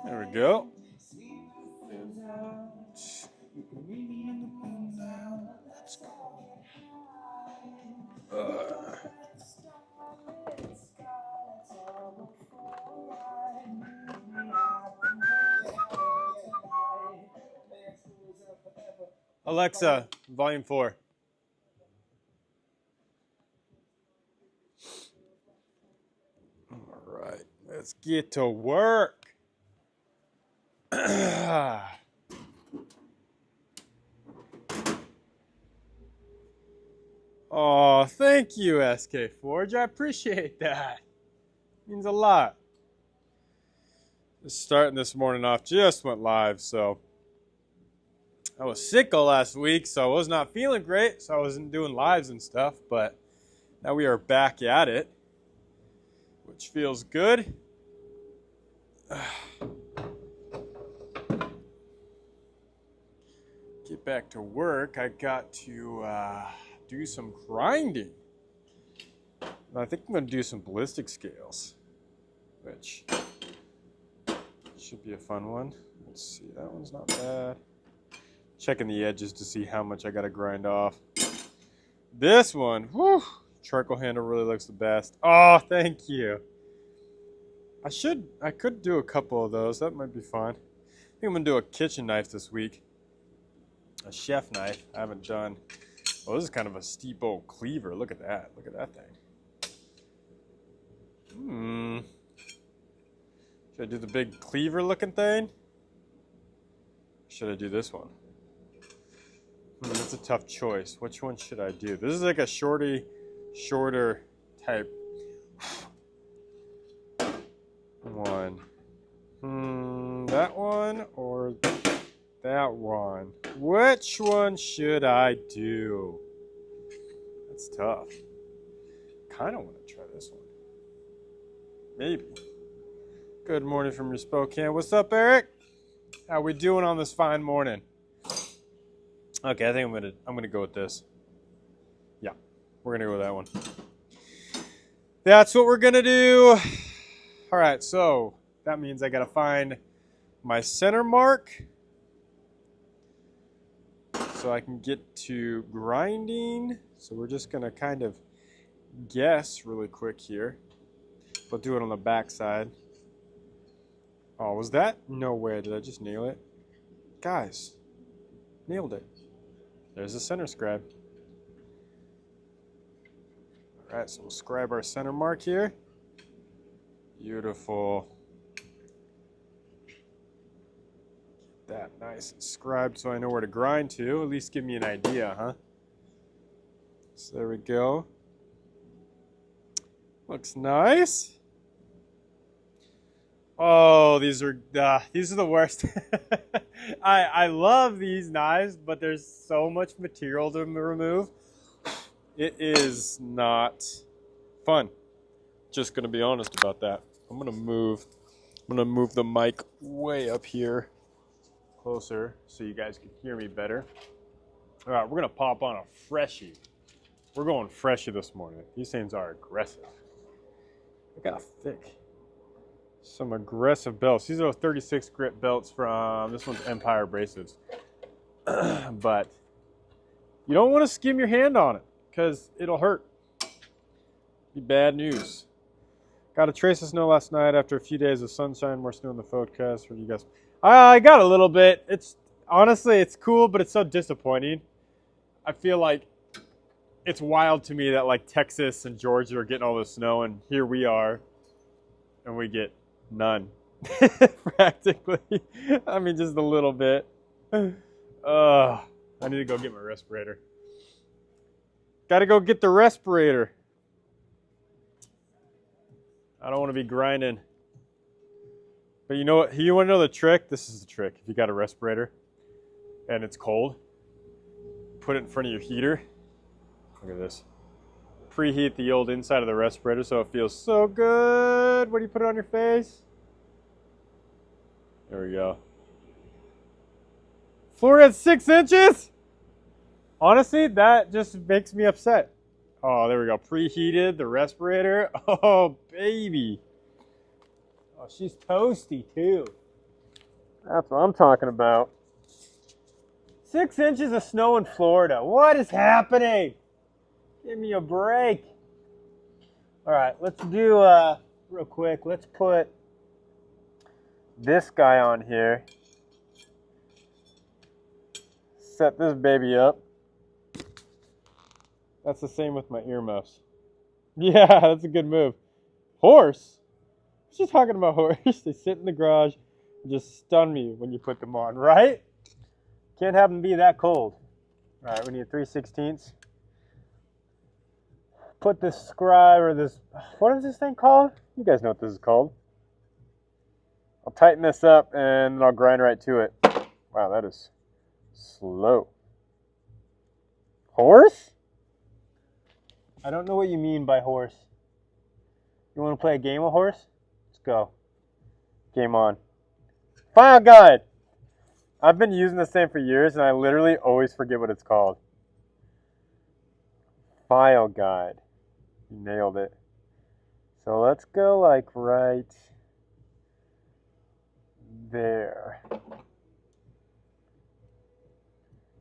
There we go. Alexa, volume 4. All right, let's get to work. Oh, thank you, SK Forge. I appreciate that. Means a lot. Just starting this morning off, just went live, so I was sick all last week, so I was not feeling great, so I wasn't doing lives and stuff, but now we are back at it, which feels good. Get back to work. I got to do some grinding. I think I'm going to do some ballistic scales, which should be a fun one. Let's see, that one's not bad. Checking the edges to see how much I got to grind off. This one, whew, charcoal handle really looks the best. Oh, thank you. I could do a couple of those. That might be fun. I think I'm going to do a kitchen knife this week. A chef knife. I haven't done. Oh, this is kind of a steep old cleaver. Look at that. Look at that thing. Should I do the big cleaver looking thing? Should I do this one? That's a tough choice. Which one should I do? This is like a shorter type one. That one or that one? Which one should I do? That's tough. Kind of want to try this one. Maybe. Good morning from your Spokane. What's up, Eric? How we doing on this fine morning? Okay, I think I'm gonna go with this. Yeah, we're gonna go with that one. That's what we're gonna do. All right, so that means I gotta find my center mark so I can get to grinding. So we're just gonna kind of guess really quick here. We'll do it on the back side. Oh, was that? No way. Did I just nail it? Guys, nailed it. There's the center scribe. All right, so we'll scribe our center mark here. Beautiful. Get that nice and scribed so I know where to grind to. At least give me an idea, huh? So there we go. Looks nice. Oh, these are the worst. I love these knives, but there's so much material to remove. It is not fun. Just gonna be honest about that. I'm gonna move the mic way up here, closer, so you guys can hear me better. All right, we're gonna pop on a freshie. We're going freshie this morning. These things are aggressive. Look how thick. Some aggressive belts. These are 36 grit belts from, this one's Empire Abrasives. But you don't want to skim your hand on it because it'll hurt. Be bad news. Got a trace of snow last night after a few days of sunshine. More snow in the forecast for you guys. I got a little bit. It's honestly, it's cool, but it's so disappointing. I feel like it's wild to me that like Texas and Georgia are getting all this snow, and here we are, and we get none. Practically. I mean, just a little bit. I need to go get my respirator. Gotta go get the respirator. I don't want to be grinding. But you know what? You want to know the trick? This is the trick. If you got a respirator and it's cold, put it in front of your heater. Look at this. Preheat the old inside of the respirator so it feels so good when you put it on your face. There we go. Floor at 6 inches? Honestly, that just makes me upset. Oh, there we go. Preheated the respirator. Oh, baby. Oh, she's toasty too. That's what I'm talking about. 6 inches of snow in Florida. What is happening? Give me a break. All right, let's do real quick. Let's put this guy on here. Set this baby up. That's the same with my earmuffs. Yeah, that's a good move. Horse? What's she talking about horse? They sit in the garage and just stun me when you put them on, right? Can't have them be that cold. All right, we need 3/16. Put this scribe or this, what is this thing called? You guys know what this is called. I'll tighten this up and I'll grind right to it. Wow, that is slow. Horse? I don't know what you mean by horse. You want to play a game of horse? Let's go. Game on. File guide. I've been using this thing for years and I literally always forget what it's called. File guide. You nailed it. So let's go like right there.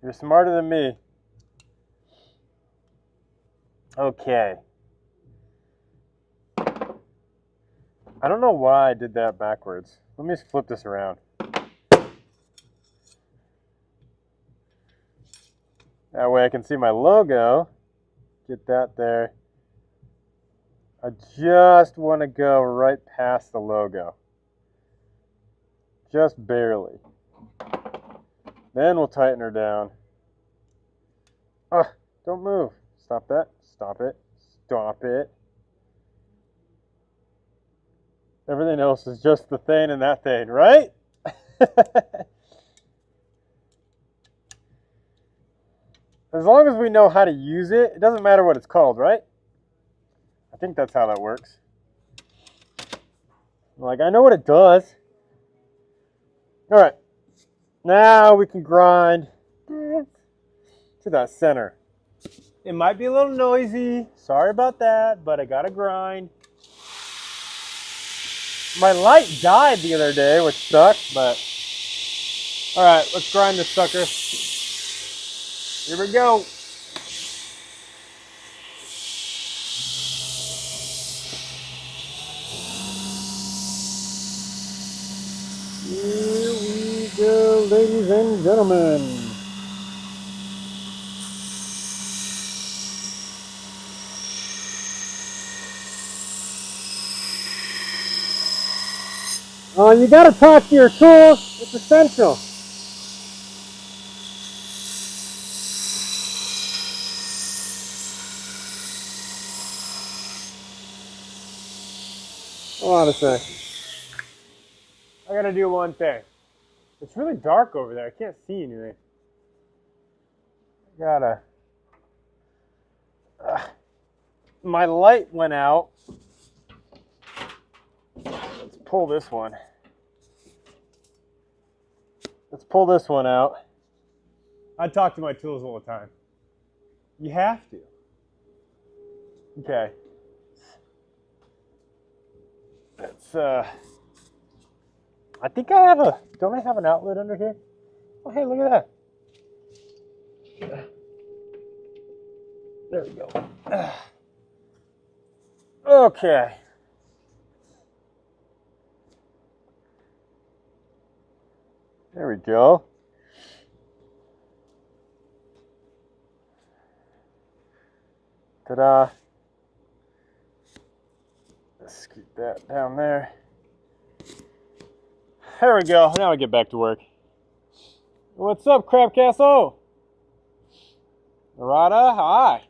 You're smarter than me. Okay. I don't know why I did that backwards. Let me flip this around. That way I can see my logo. Get that there. I just want to go right past the logo. Just barely. Then we'll tighten her down. Don't move. Stop that. Stop it. Stop it. Everything else is just the thing and that thing, right? As long as we know how to use it, it doesn't matter what it's called, right? I think that's how that works. Like, I know what it does. All right. Now we can grind to that center. It might be a little noisy. Sorry about that, but I gotta grind. My light died the other day, which sucked, but all right, let's grind this sucker. Here we go. Here we go, ladies and gentlemen. You got to talk to your tools. It's essential. Hold on a sec. I got to do one thing. It's really dark over there. I can't see anything. Gotta. My light went out. Let's pull this one. Let's pull this one out. I talk to my tools all the time. You have to. Okay. Let's, I think I have a, don't I have an outlet under here? Oh, hey, look at that. There we go. Okay. There we go. Ta-da. Let's scoot that down there. There we go. Now I get back to work. What's up, Crab Castle? Narada, hi.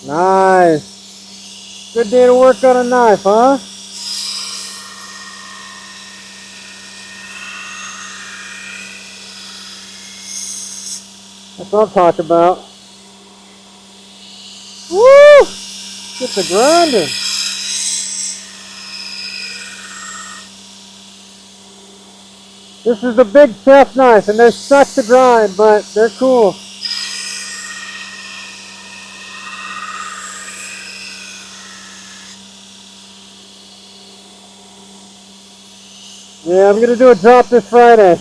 Nice. Good day to work on a knife, huh? That's what I'm talking about. Woo! Get the grinding. This is the big chef knife, and they suck to grind, but they're cool. Yeah, I'm gonna do a drop this Friday.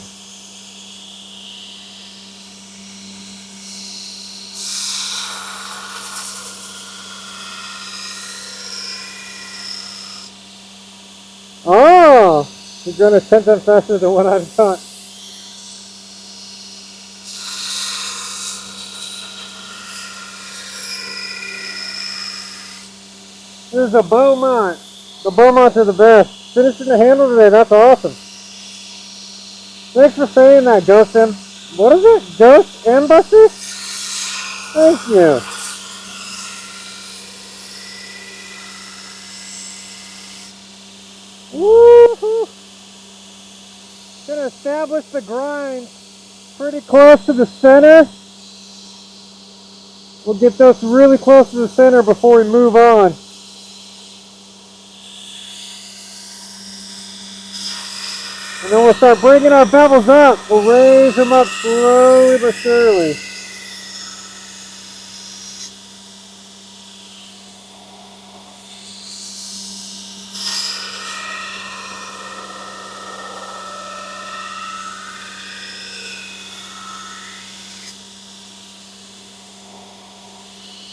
Oh, you're going to 10 times faster than what I've done. This is a Beaumont. The Beaumonts are the best. Finishing the handle today, that's awesome. Thanks for saying that, Ghost M. What is it? Ghost M Buster? Thank you. Woohoo! Gonna establish the grind pretty close to the center. We'll get those really close to the center before we move on. And then we'll start bringing our bevels up. We'll raise them up slowly but surely.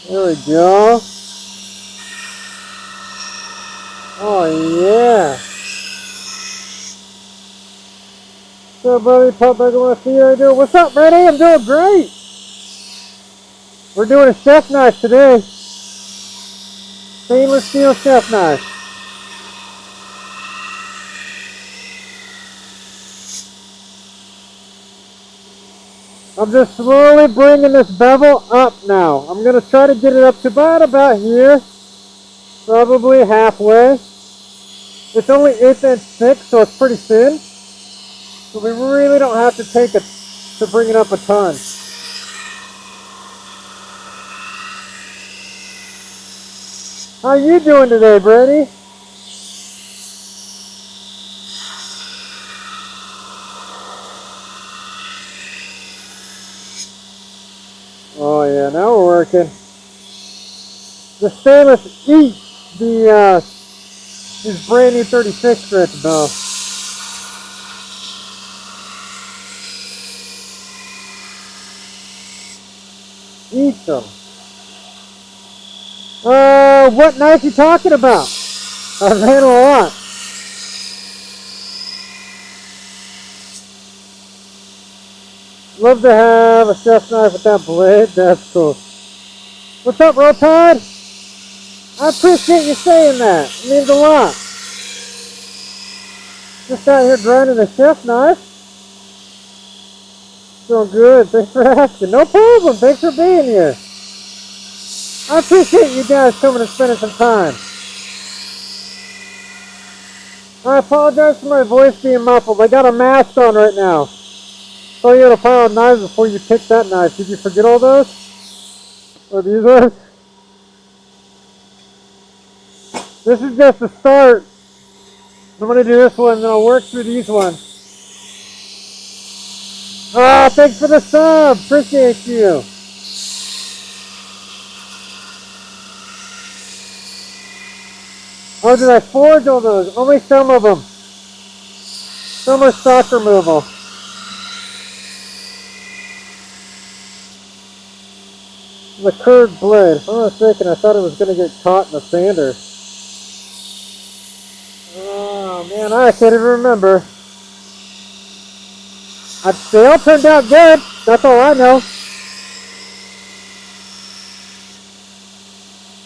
There we go. Oh yeah. What's up, buddy? Pop back on my feet. How you doing? What's up, Brady? I'm doing great. We're doing a chef knife today. Stainless steel chef knife. I'm just slowly bringing this bevel up now. I'm going to try to get it up to about here. Probably halfway. It's only 1/8 inch thick, so it's pretty thin. So we really don't have to take it to bring it up a ton. How you doing today, Brady? Oh yeah, now we're working. The stainless eats these brand new 36 grit though. Eat them. What knife you talking about? I've had a lot. Love to have a chef knife with that blade. That's cool. What's up, Rotad? I appreciate you saying that. It means a lot. Just out here grinding a chef knife. Feeling good. Thanks for asking. No problem. Thanks for being here. I appreciate you guys coming and spending some time. I apologize for my voice being muffled. I got a mask on right now. So you had a pile of knives before you picked that knife. Did you forget all those? Or these ones? This is just the start. I'm going to do this one and then I'll work through these ones. Oh, thanks for the sub. Appreciate you. Oh, did I forge all those? Only some of them. Some are stock removal. The curved blade. Hold on a second, I thought it was going to get caught in the sander. Oh man, I can't even remember. They all turned out good. That's all I know.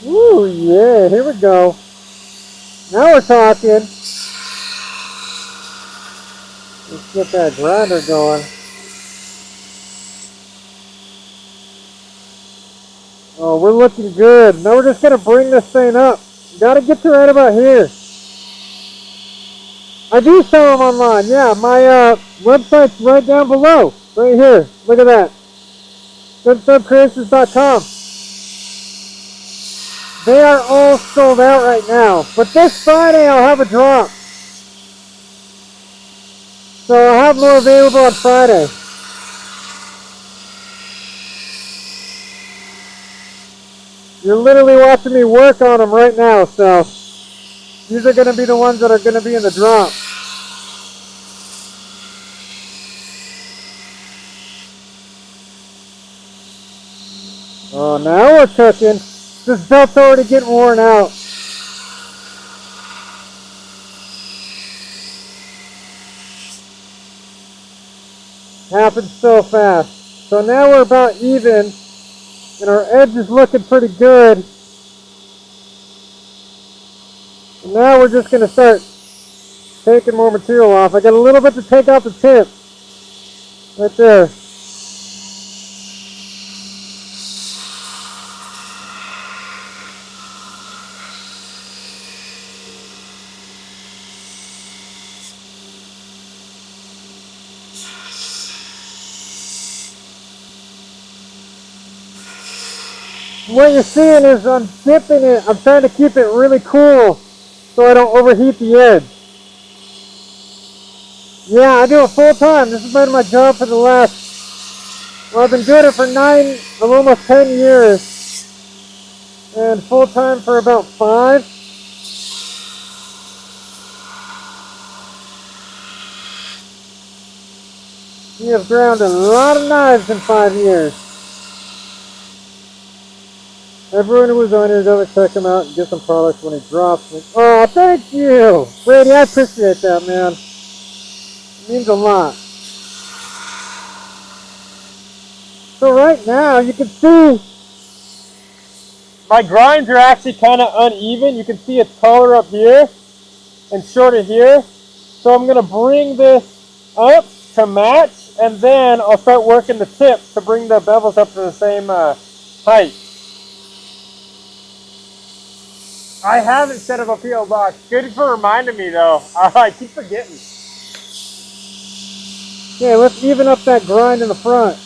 Ooh, yeah, here we go. Now we're talking. Let's get that grinder going. Oh, we're looking good. Now we're just going to bring this thing up. Got to get to right about here. I do sell them online. Yeah, my website's right down below. Right here. Look at that. GoodSubCreations.com. They are all sold out right now. But this Friday I'll have a drop. So I'll have more available on Friday. You're literally watching me work on them right now, so these are going to be the ones that are going to be in the drop. Oh, now we're cooking. This belt's already getting worn out. Happened so fast. So now we're about even, and our edge is looking pretty good. And now we're just going to start taking more material off. I got a little bit to take off the tip. Right there. What you're seeing is I'm dipping it. I'm trying to keep it really cool so I don't overheat the edge. Yeah, I do it full time. This has been my job for the last, well, I've been doing it for almost 10 years. And full time for about 5. We have ground a lot of knives in 5 years. Everyone who was on here, go check him out and get some products when he drops it. Oh, thank you! Brady, I appreciate that, man. It means a lot. So right now, you can see my grinds are actually kind of uneven. You can see it's taller up here and shorter here. So I'm going to bring this up to match, and then I'll start working the tips to bring the bevels up to the same height. I haven't set up a P.O. box. Good for reminding me, though. I keep forgetting. Yeah, let's even up that grind in the front.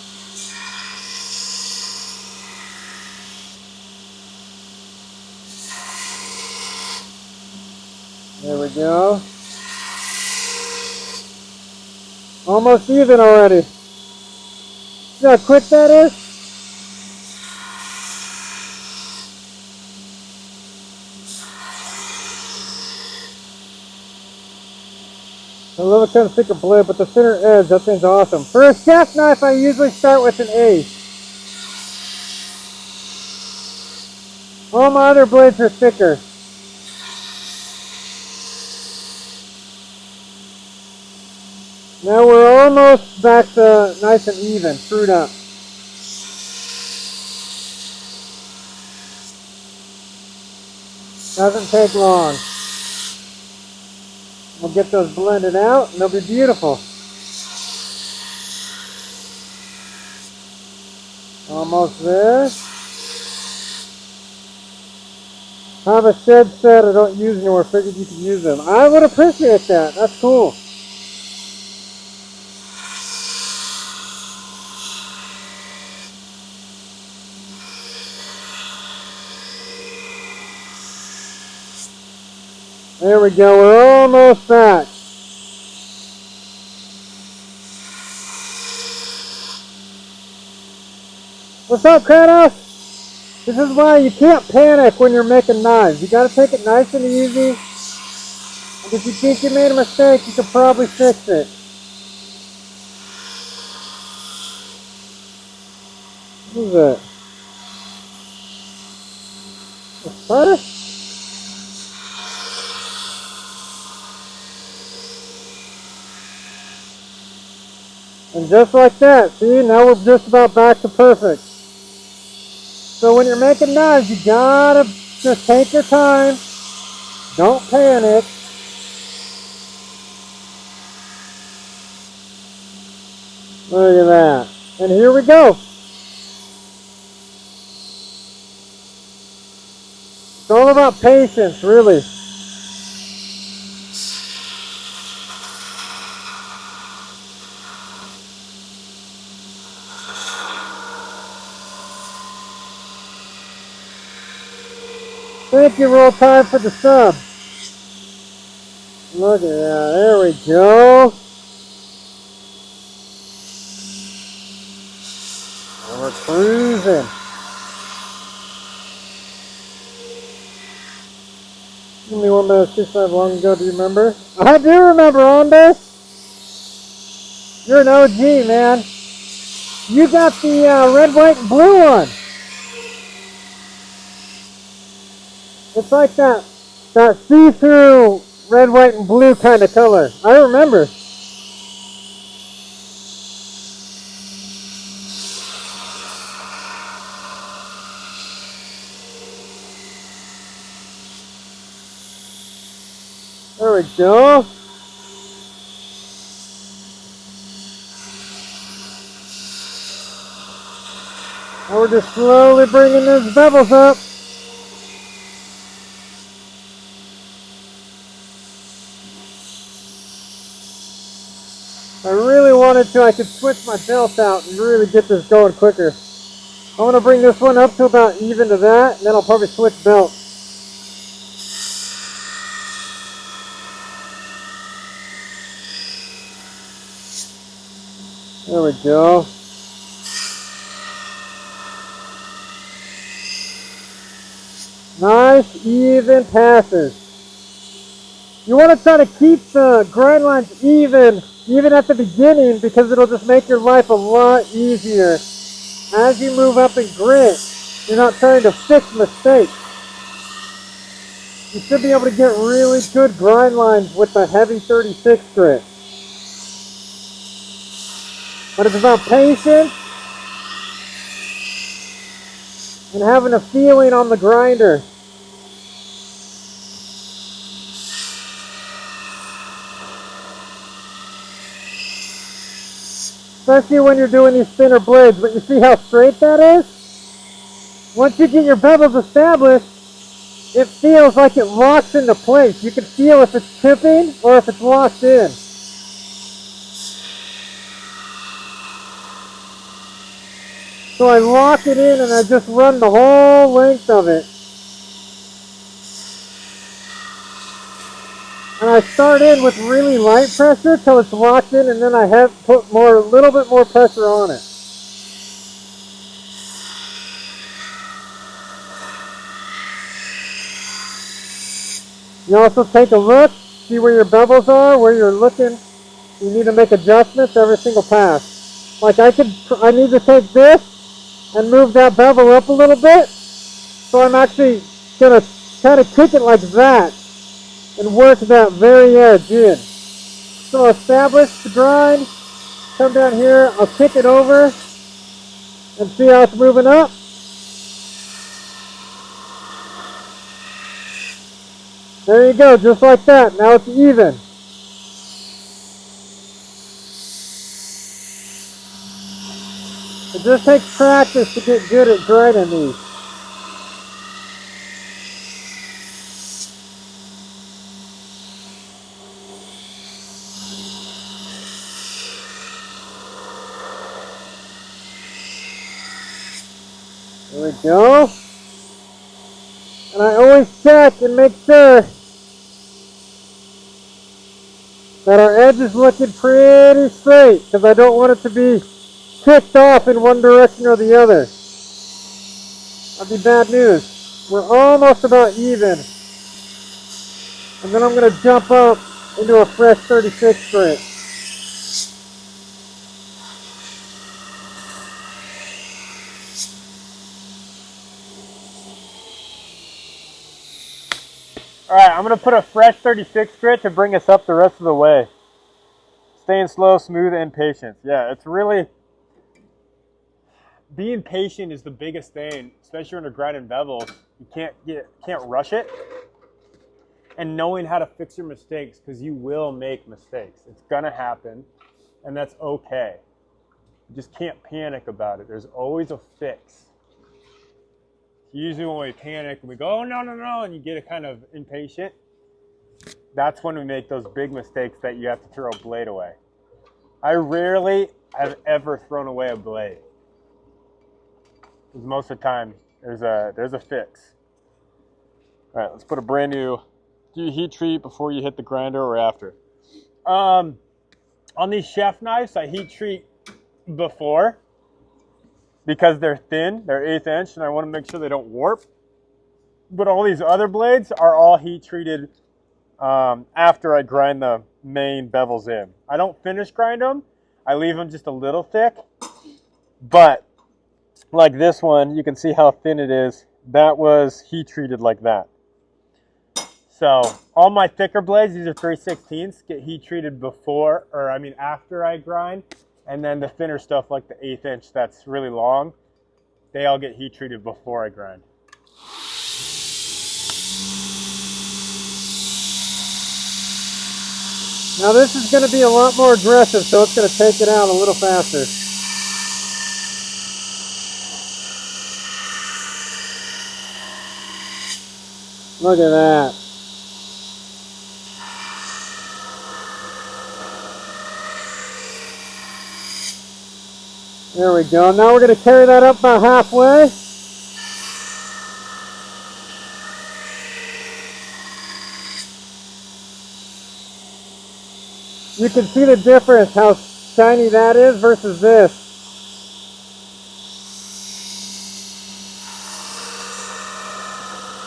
There we go. Almost even already. See how quick that is? A little kind of thicker blade, but the center edge, that thing's awesome. For a chef knife, I usually start with an 1/8. All my other blades are thicker. Now we're almost back to nice and even, screwed up. Doesn't take long. We'll get those blended out and they'll be beautiful. Almost there. I have a shed set I don't use anymore. Figured you could use them. I would appreciate that. That's cool. There we go. We're almost back. What's up, Kratos? This is why you can't panic when you're making knives. You gotta take it nice and easy. And if you think you made a mistake, you can probably fix it. What is that? A spider? And just like that, see, now we're just about back to perfect. So when you're making knives, you gotta just take your time. Don't panic. Look at that. And here we go. It's all about patience, really. Thank you, Roll Time, for the sub. Look at that. There we go. And we're cruising. Only 1 minute 65 long ago, do you remember? I do remember, Andre. You're an OG, man. You got the red, white, and blue one. It's like that see-through red, white, and blue kind of color. I remember. There we go. Now we're just slowly bringing those bevels up. If I really wanted to, I could switch my belt out and really get this going quicker. I want to bring this one up to about even to that, and then I'll probably switch belts. There we go. Nice, even passes. You want to try to keep the grind lines even at the beginning, because it'll just make your life a lot easier. As you move up in grit, you're not trying to fix mistakes. You should be able to get really good grind lines with the heavy 36 grit. But it's about patience and having a feeling on the grinder. Especially when you're doing these thinner blades. But you see how straight that is? Once you get your bevels established, it feels like it locks into place. You can feel if it's tipping or if it's locked in. So I lock it in and I just run the whole length of it. And I start in with really light pressure till it's locked in, and then I have put a little bit more pressure on it. You also take a look, see where your bevels are, where you're looking. You need to make adjustments every single pass. Like I need to take this and move that bevel up a little bit. So I'm actually gonna kind of kick it like that and work that very edge in. So establish the grind, come down here, I'll kick it over and see how it's moving up. There you go, just like that. Now it's even. It just takes practice to get good at grinding these. There we go. And I always check and make sure that our edge is looking pretty straight, because I don't want it to be kicked off in one direction or the other. That'd be bad news. We're almost about even. And then I'm going to jump up into a fresh 36 grit. Alright, I'm going to put a fresh 36 grit to bring us up the rest of the way. Staying slow, smooth, and patient. Yeah, it's really... Being patient is the biggest thing, especially when you're grinding bevels. You can't rush it. And knowing how to fix your mistakes, because you will make mistakes. It's going to happen, and that's okay. You just can't panic about it. There's always a fix. Usually when we panic and we go, oh, no, no, no, and you get kind of impatient, that's when we make those big mistakes that you have to throw a blade away. I rarely have ever thrown away a blade. Because most of the time, there's a fix. All right, let's put a brand new, do you heat treat before you hit the grinder or after? On these chef knives, I heat treat before because they're thin, they're 1/8 inch, and I want to make sure they don't warp. But all these other blades are all heat treated after I grind the main bevels in. I don't finish grind them. I leave them just a little thick. But like this one, you can see how thin it is. That was heat treated like that. So all my thicker blades, these are 3/16, get heat treated before, or I mean after I grind. And then the thinner stuff like the 1/8 inch that's really long, they all get heat treated before I grind. Now this is going to be a lot more aggressive, so it's going to take it out a little faster. Look at that. There we go. Now we're going to carry that up about halfway. You can see the difference, how shiny that is versus this.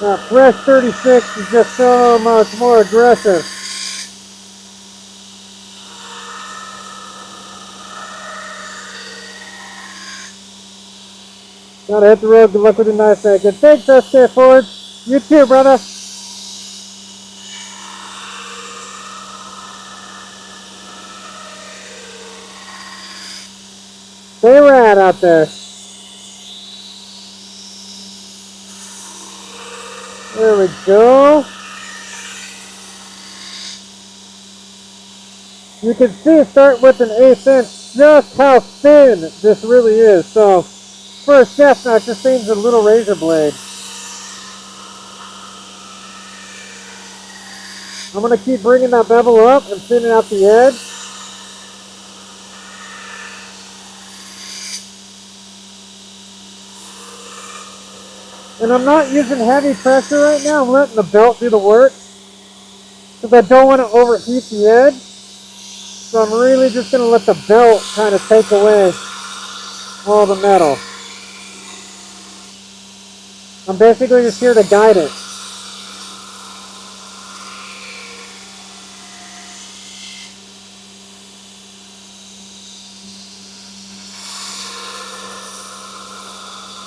Now, fresh 36 is just so much more aggressive. Gotta hit the road. Good luck with the knife second. Thanks, SK Ford. You too, brother. Stay rad out there. There we go. You can see, start with an 1/8 inch, just how thin this really is. So, for a chef knife, this thing's a little razor blade. I'm going to keep bringing that bevel up and thinning out the edge. And I'm not using heavy pressure right now. I'm letting the belt do the work because I don't want to overheat the edge. So I'm really just going to let the belt kind of take away all the metal. I'm basically just here to guide it.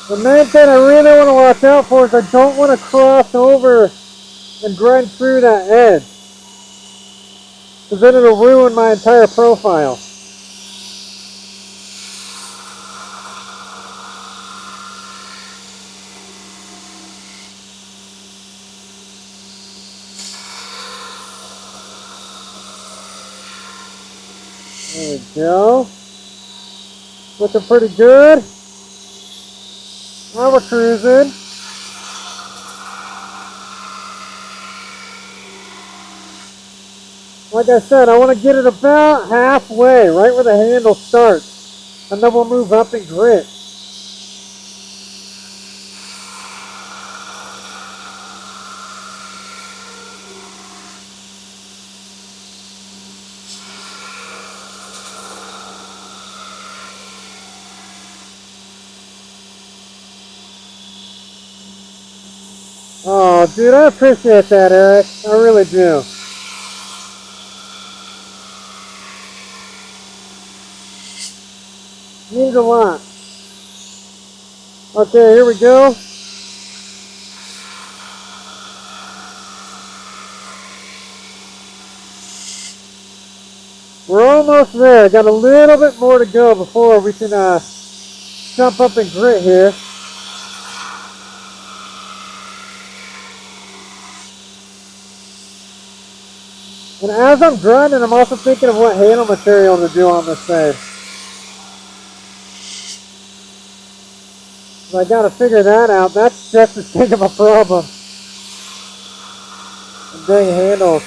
The main thing I really want to watch out for is I don't want to cross over and grind through that edge, because then it'll ruin my entire profile. There we go. Looking pretty good. Now we're cruising. Like I said, I want to get it about halfway, right where the handle starts. And then we'll move up and grit. Oh, dude, I appreciate that, Eric. I really do. Means a lot. Okay, here we go. We're almost there. Got a little bit more to go before we can jump up and grit here. And as I'm grinding, I'm also thinking of what handle material to do on this thing. So I gotta figure that out. That's just as big of a problem. The dang handles.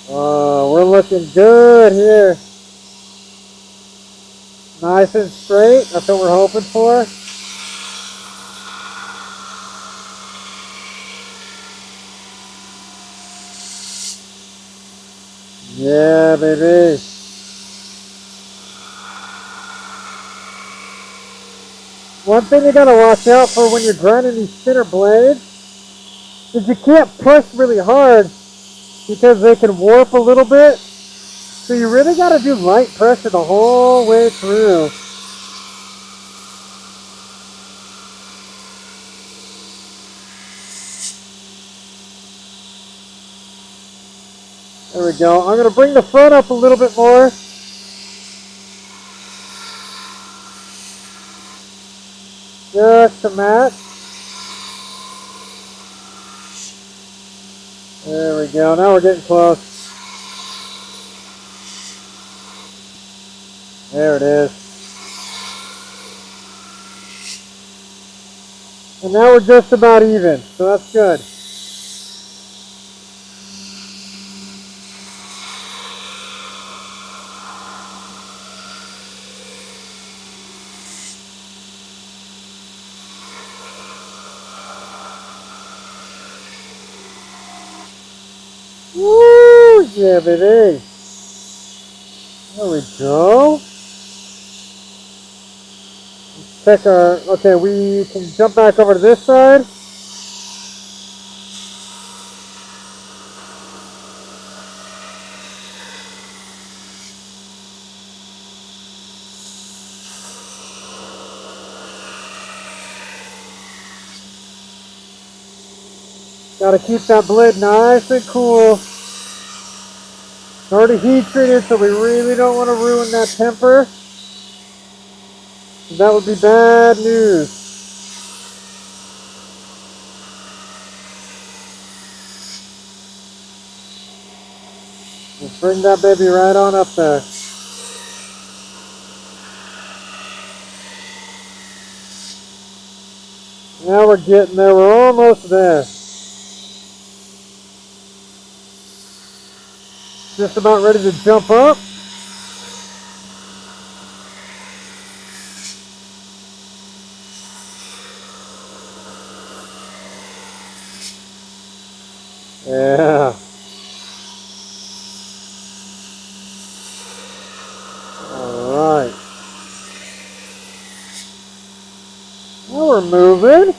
Oh, we're looking good here. Nice and straight. That's what we're hoping for. Yeah, baby. One thing you gotta watch out for when you're grinding these thinner blades is you can't push really hard because they can warp a little bit. So you really gotta do light pressure the whole way through. There we go. I'm gonna bring the front up a little bit more. Just to match. There we go. Now we're getting close. There it is. And now we're just about even, so that's good. Woo! Yeah, baby. There we go. Let's check our, okay, we can jump back over to this side. Gotta keep that blade nice and cool. It's already heat treated, so we really don't want to ruin that temper. That would be bad news. Let's bring that baby right on up there. Now we're getting there. We're almost there. Just about ready to jump up. Yeah. All right. Now we're moving.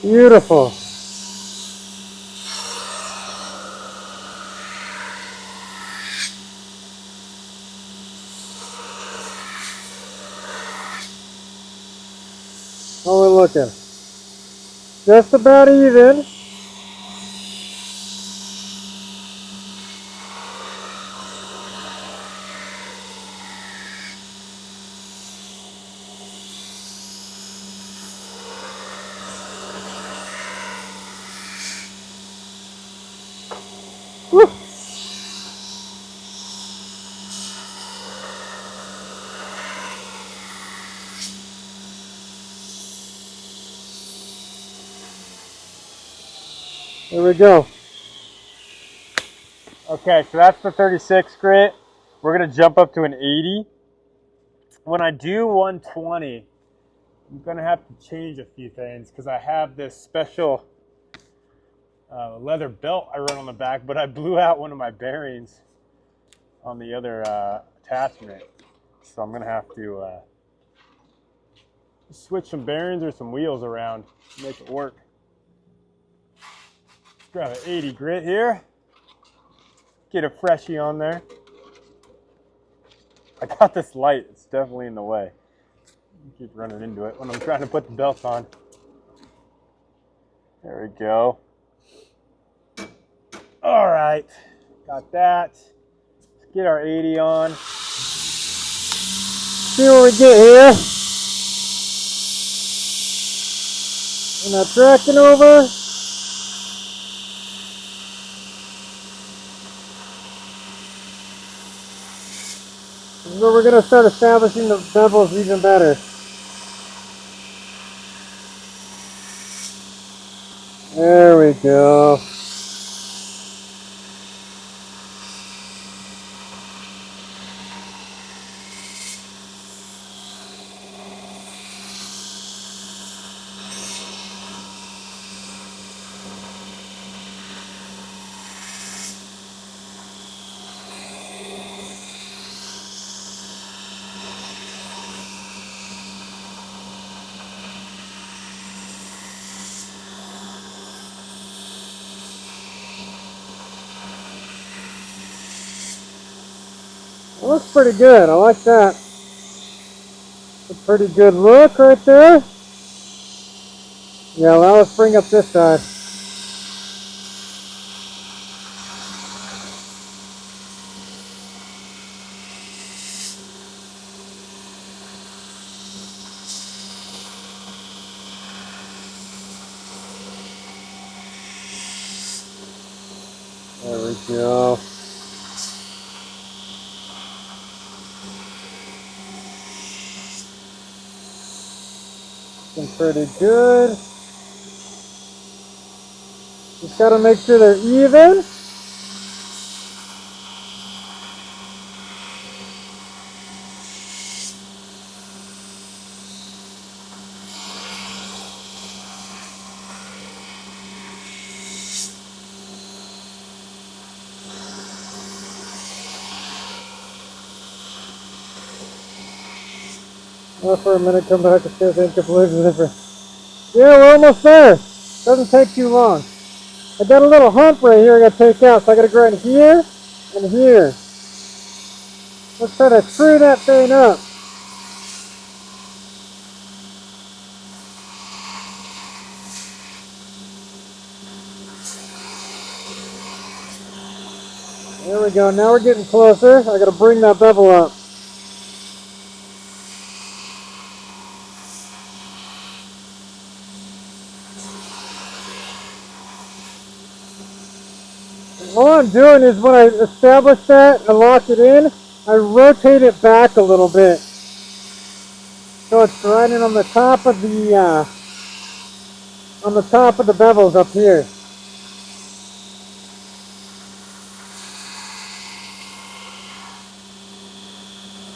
Beautiful. How are we looking? Just about even. Woo. There we go. Okay, so that's the 36 grit. We're gonna jump up to an 80. When I do 120, I'm gonna have to change a few things because I have this special leather belt I run on the back, but I blew out one of my bearings on the other attachment. So I'm gonna have to switch some bearings or some wheels around to make it work. Let's grab an 80 grit here. Get a freshie on there. I got this light, it's definitely in the way. I keep running into it when I'm trying to put the belt on. There we go. All right, got that. Let's get our 80 on. See what we get here. And now tracking over. This is where we're going to start establishing the bevels even better. There we go. It looks pretty good. I like that. A pretty good look right there. Yeah, now let's bring up this side. There we go. Looking pretty good. Just gotta make sure they're even. Well, for a minute, come back and see if it's completely different. Yeah, we're almost there. Doesn't take too long. I got a little hump right here I gotta take out, so I gotta go right here and here. Let's try to screw that thing up. There we go. Now we're getting closer. I gotta bring that bevel up. All I'm doing is when I establish that and lock it in, I rotate it back a little bit. So it's riding on the top of the bevels up here.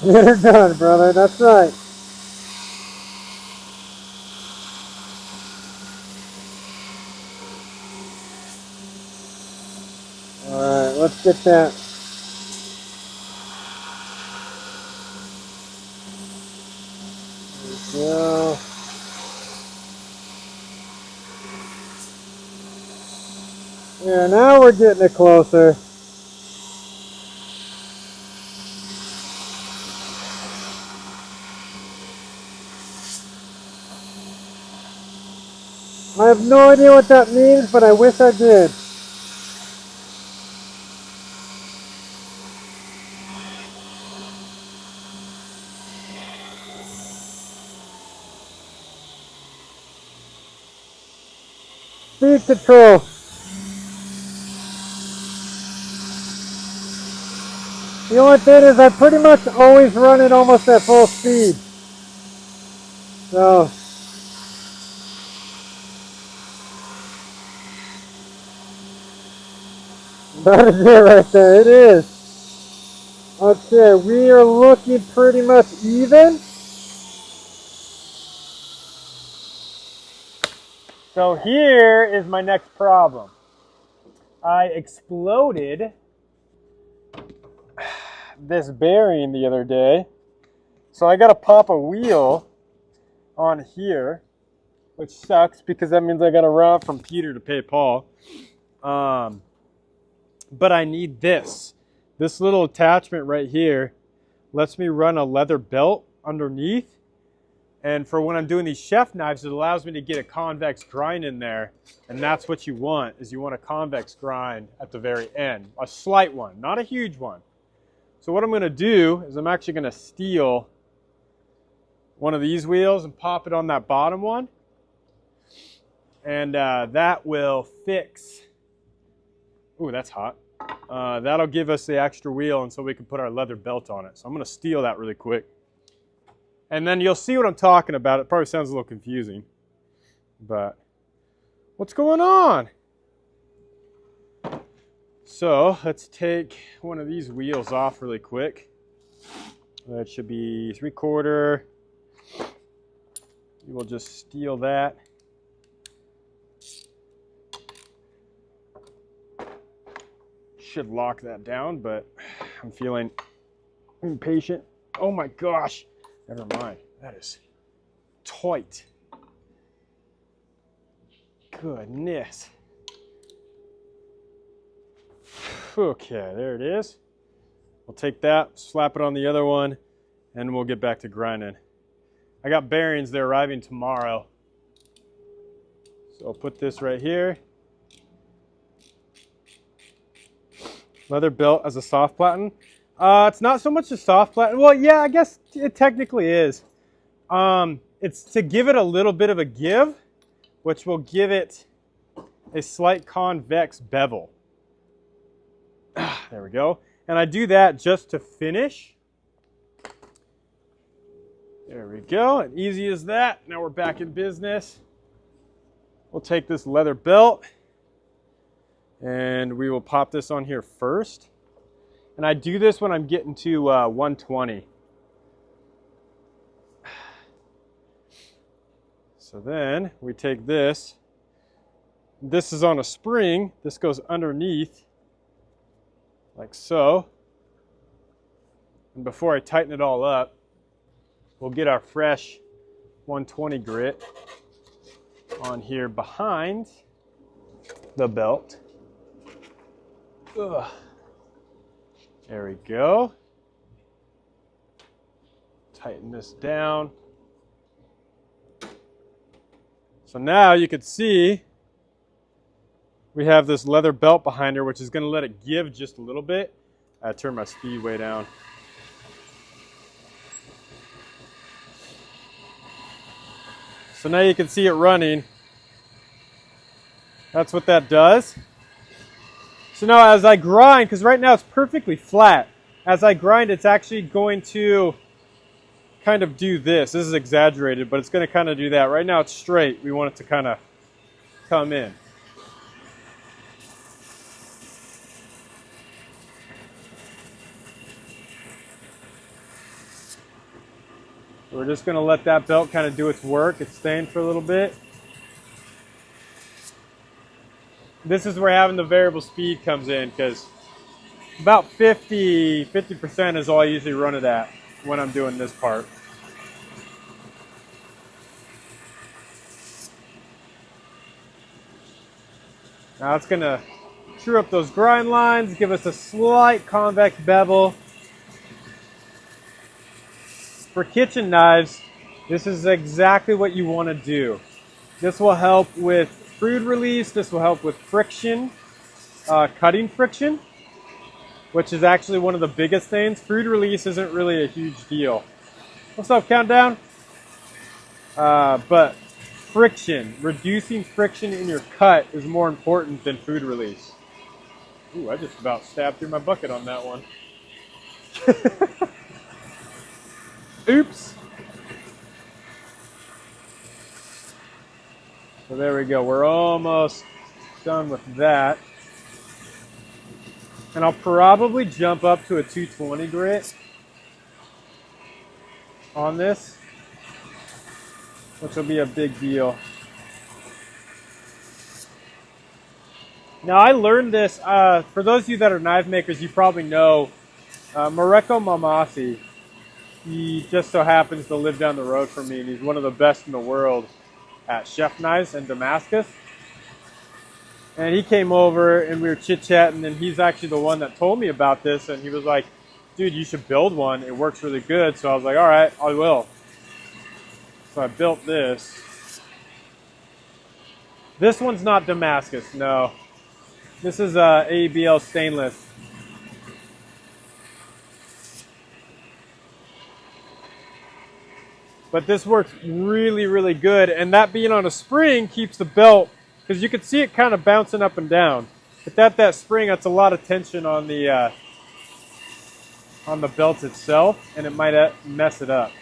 You're done, brother. That's right. Alright, let's get that. There we go. Yeah, now we're getting it closer. I have no idea what that means, but I wish I did. Speed control. The only thing is I pretty much always run it almost at full speed. So that is it right there. It is. Okay, we are looking pretty much even. So here is my next problem. I exploded this bearing the other day. So I got to pop a wheel on here, which sucks because that means I got to run from Peter to pay Paul. But I need this. This little attachment right here lets me run a leather belt underneath, And for when I'm doing these chef knives, it allows me to get a convex grind in there. And that's what you want, is you want a convex grind at the very end. A slight one, not a huge one. So what I'm going to do is I'm actually going to steal one of these wheels and pop it on that bottom one. And that will fix. Ooh, that's hot. That'll give us the extra wheel, and so we can put our leather belt on it. So I'm going to steal that really quick. And then you'll see what I'm talking about. It probably sounds a little confusing, but what's going on? So let's take one of these wheels off really quick. That should be 3/4. We'll just steal that. Should lock that down, but I'm feeling impatient. Oh my gosh. Never mind. That is tight. Goodness. Okay, there it is. We'll take that, slap it on the other one, and we'll get back to grinding. I got bearings. They're arriving tomorrow. So I'll put this right here. Leather belt as a soft platen. It's not so much a soft platen. Well, yeah, I guess it technically is. It's to give it a little bit of a give, which will give it a slight convex bevel. There we go. And I do that just to finish. There we go. And easy as that. Now we're back in business. We'll take this leather belt and we will pop this on here first. And I do this when I'm getting to 120. So then we take this. This is on a spring. This goes underneath like so. And before I tighten it all up, we'll get our fresh 120 grit on here behind the belt. Ugh. There we go. Tighten this down. So now you can see we have this leather belt behind her, which is going to let it give just a little bit. I turn my speed way down. So now you can see it running. That's what that does. So now as I grind, because right now it's perfectly flat, as I grind it's actually going to kind of do this. This is exaggerated, but it's going to kind of do that. Right now it's straight. We want it to kind of come in. We're just going to let that belt kind of do its work. It's staying for a little bit. This is where having the variable speed comes in, because about 50% is all I usually run it at when I'm doing this part. Now it's going to true up those grind lines, give us a slight convex bevel. For kitchen knives, this is exactly what you want to do. This will help with food release. This will help with friction, cutting friction, which is actually one of the biggest things. Food release isn't really a huge deal. What's up, Countdown? But friction, reducing friction in your cut is more important than food release. Ooh, I just about stabbed through my bucket on that one. Oops. So there we go. We're almost done with that. And I'll probably jump up to a 220 grit on this, which will be a big deal. Now I learned this, for those of you that are knife makers, you probably know Mareko Mamasi. He just so happens to live down the road from me, and he's one of the best in the world at chef knives in Damascus. And he came over and we were chit-chatting, and he's actually the one that told me about this, and he was like, dude, you should build one. It works really good. So I was like, all right, I will. So I built this. This one's not Damascus, no. This is ABL stainless. But this works really, really good. And that being on a spring keeps the belt, because you can see it kind of bouncing up and down. But that spring, that's a lot of tension on the belt itself, and it might mess it up.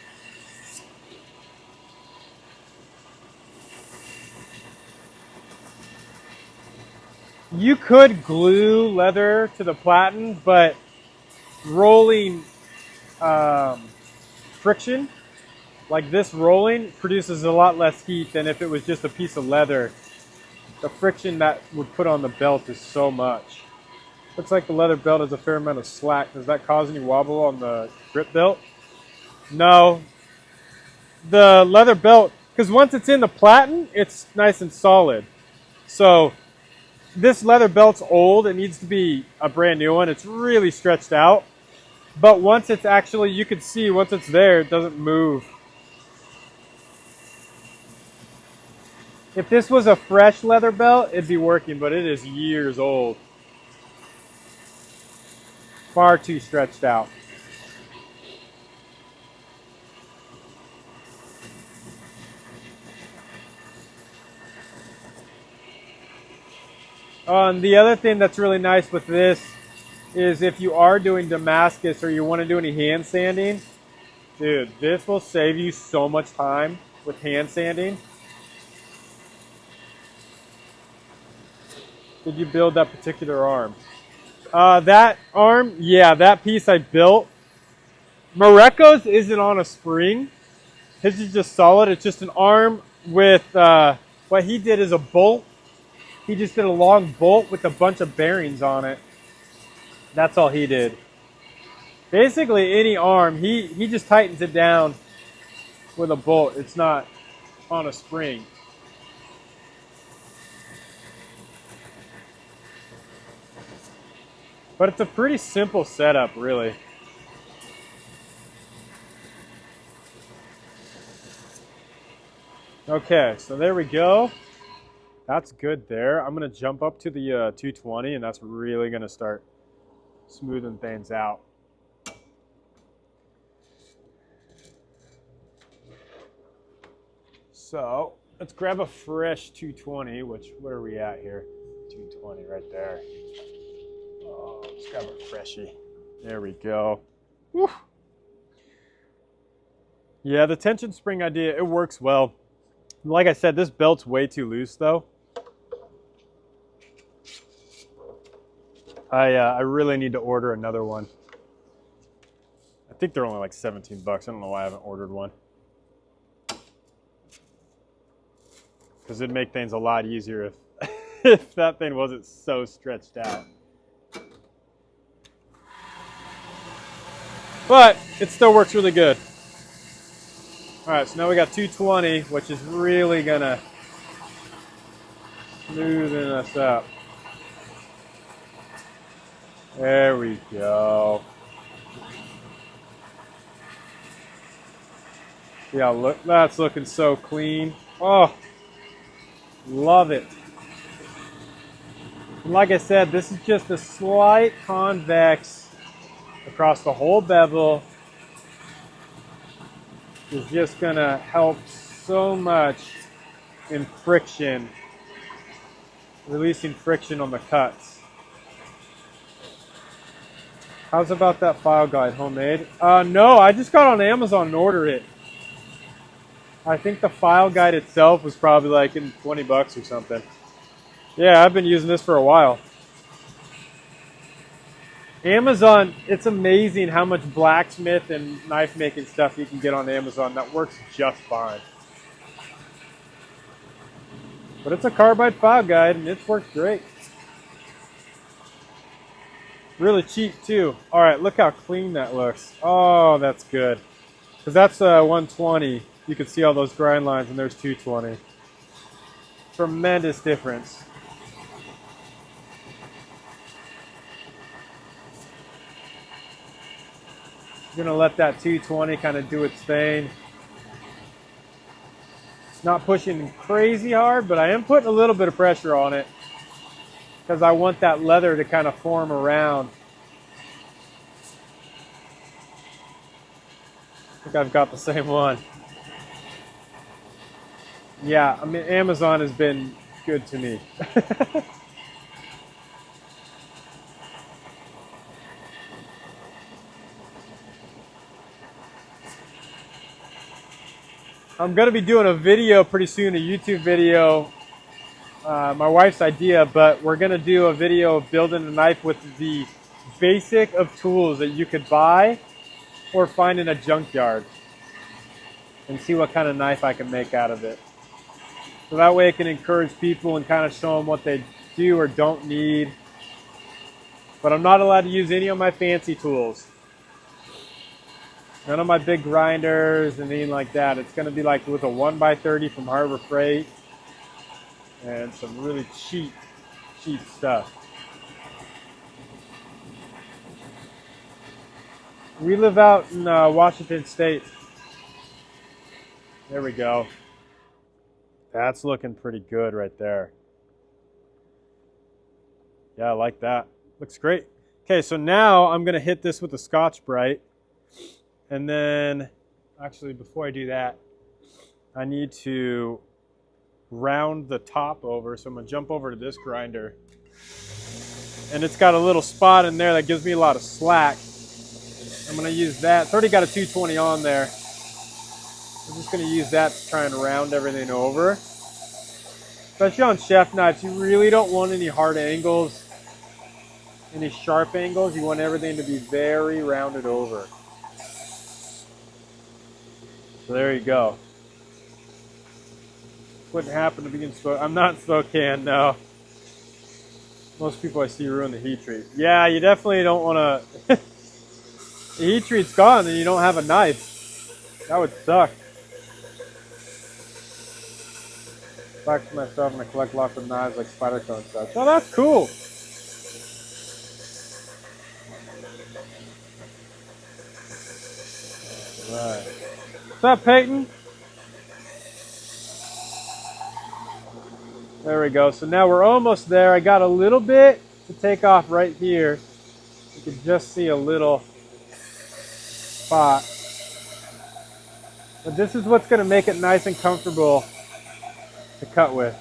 You could glue leather to the platen, but rolling friction, like this rolling, produces a lot less heat than if it was just a piece of leather. The friction that would put on the belt is so much. Looks like the leather belt has a fair amount of slack. Does that cause any wobble on the grip belt? No. The leather belt, because once it's in the platen, it's nice and solid. So this leather belt's old. It needs to be a brand new one. It's really stretched out. But once it's actually, you can see once it's there, it doesn't move. If this was a fresh leather belt, it'd be working, but it is years old. Far too stretched out. And the other thing that's really nice with this is if you are doing Damascus or you want to do any hand sanding, dude, this will save you so much time with hand sanding. Did you build that particular arm? That arm, yeah, that piece I built. Mareko's isn't on a spring. His is just solid. It's just an arm with, what he did is a bolt. He just did a long bolt with a bunch of bearings on it. That's all he did. Basically, any arm, he just tightens it down with a bolt. It's not on a spring. But it's a pretty simple setup, really. Okay, so there we go. That's good there. I'm going to jump up to the 220, and that's really going to start smoothing things out. So let's grab a fresh 220, which, where are we at here? 220 right there. Oh, let's grab a freshie. There we go. Woo. Yeah, the tension spring idea, it works well. Like I said, this belt's way too loose though. I really need to order another one. I think they're only like 17 bucks. I don't know why I haven't ordered one. Because it'd make things a lot easier if, if that thing wasn't so stretched out. But it still works really good. All right, so now we got 220, which is really gonna smoothen us up. There we go. Yeah, look, that's looking so clean. Oh, love it. And like I said, this is just a slight convex across the whole bevel. Is just gonna help so much in friction, releasing friction on the cuts. How's about that file guide, homemade? No, I just got on Amazon and ordered it. I think the file guide itself was probably like in 20 bucks or something. Yeah, I've been using this for a while. Amazon, it's amazing how much blacksmith and knife making stuff you can get on Amazon that works just fine. But it's a carbide file guide and it's worked great. Really cheap too. All right, look how clean that looks. Oh, that's good. Because that's 120. You can see all those grind lines and there's 220. Tremendous difference. I'm gonna let that 220 kind of do its thing. Not pushing crazy hard, but I am putting a little bit of pressure on it because I want that leather to kind of form around. I think I've got the same one. Yeah, I mean, Amazon has been good to me. I'm going to be doing a video pretty soon, a YouTube video. My wife's idea, but we're going to do a video of building a knife with the basic of tools that you could buy or find in a junkyard and see what kind of knife I can make out of it. So that way it can encourage people and kind of show them what they do or don't need. But I'm not allowed to use any of my fancy tools. None of my big grinders and anything like that. It's going to be like with a 1x30 from Harbor Freight and some really cheap stuff. We live out in Washington State. There we go. That's looking pretty good right there. Yeah, I like that. Looks great. Okay, so now I'm going to hit this with a Scotch-Brite. And then, actually, before I do that, I need to round the top over. So I'm going to jump over to this grinder. And it's got a little spot in there that gives me a lot of slack. I'm going to use that. It's already got a 220 on there. I'm just going to use that to try and round everything over. Especially on chef knives, you really don't want any hard angles, any sharp angles. You want everything to be very rounded over. So there you go. Wouldn't happen to be in Spokane. I'm not in Spokane, no. Most people I see ruin the heat treat. Yeah, you definitely don't want to. The heat treat's gone and you don't have a knife. That would suck. Back to myself and I collect lots of knives like spider cone stuff. Oh, that's cool. Right. What's up, Peyton? There we go. So now we're almost there. I got a little bit to take off right here. You can just see a little spot. But this is what's going to make it nice and comfortable to cut with.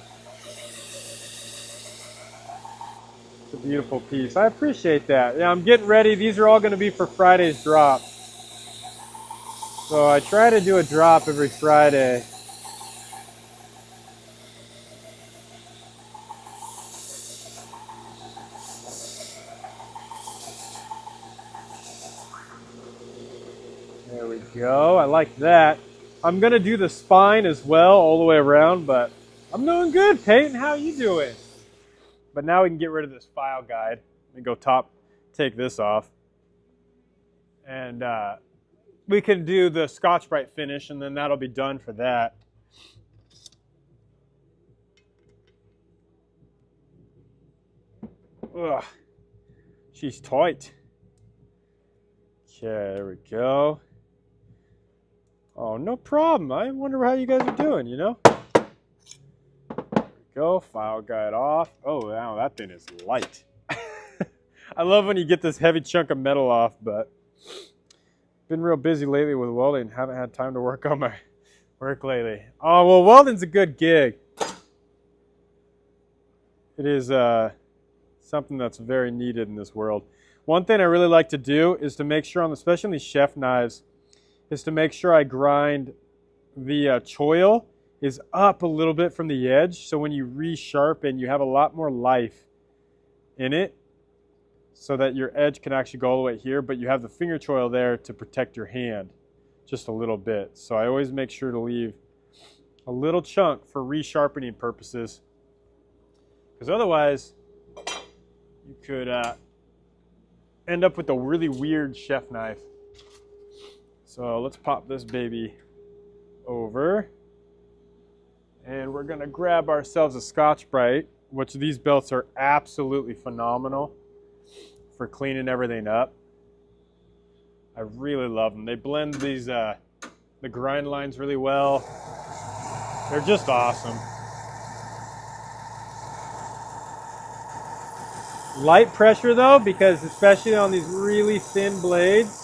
It's a beautiful piece. I appreciate that. Yeah, I'm getting ready. These are all going to be for Friday's drop. So I try to do a drop every Friday. There we go. I like that. I'm going to do the spine as well all the way around, but I'm doing good, Peyton. How you doing? But now we can get rid of this file guide. Let me go take this off. And we can do the Scotch-Brite finish, and then that'll be done for that. Ugh. She's tight. Okay, there we go. Oh, no problem. I wonder how you guys are doing, you know? There we go. File guide off. Oh, wow, that thing is light. I love when you get this heavy chunk of metal off, but been real busy lately with welding. Haven't had time to work on my work lately. Oh, well, welding's a good gig. It is something that's very needed in this world. One thing I really like to do is to make sure, especially on these chef knives, is to make sure I grind the choil is up a little bit from the edge. So when you resharpen, you have a lot more life in it so that your edge can actually go all the way here, but you have the finger choil there to protect your hand just a little bit. So I always make sure to leave a little chunk for resharpening purposes, because otherwise you could end up with a really weird chef knife. So let's pop this baby over. And we're going to grab ourselves a Scotch-Brite, which these belts are absolutely phenomenal for cleaning everything up. I really love them. They blend these the grind lines really well. They're just awesome. Light pressure though, because especially on these really thin blades,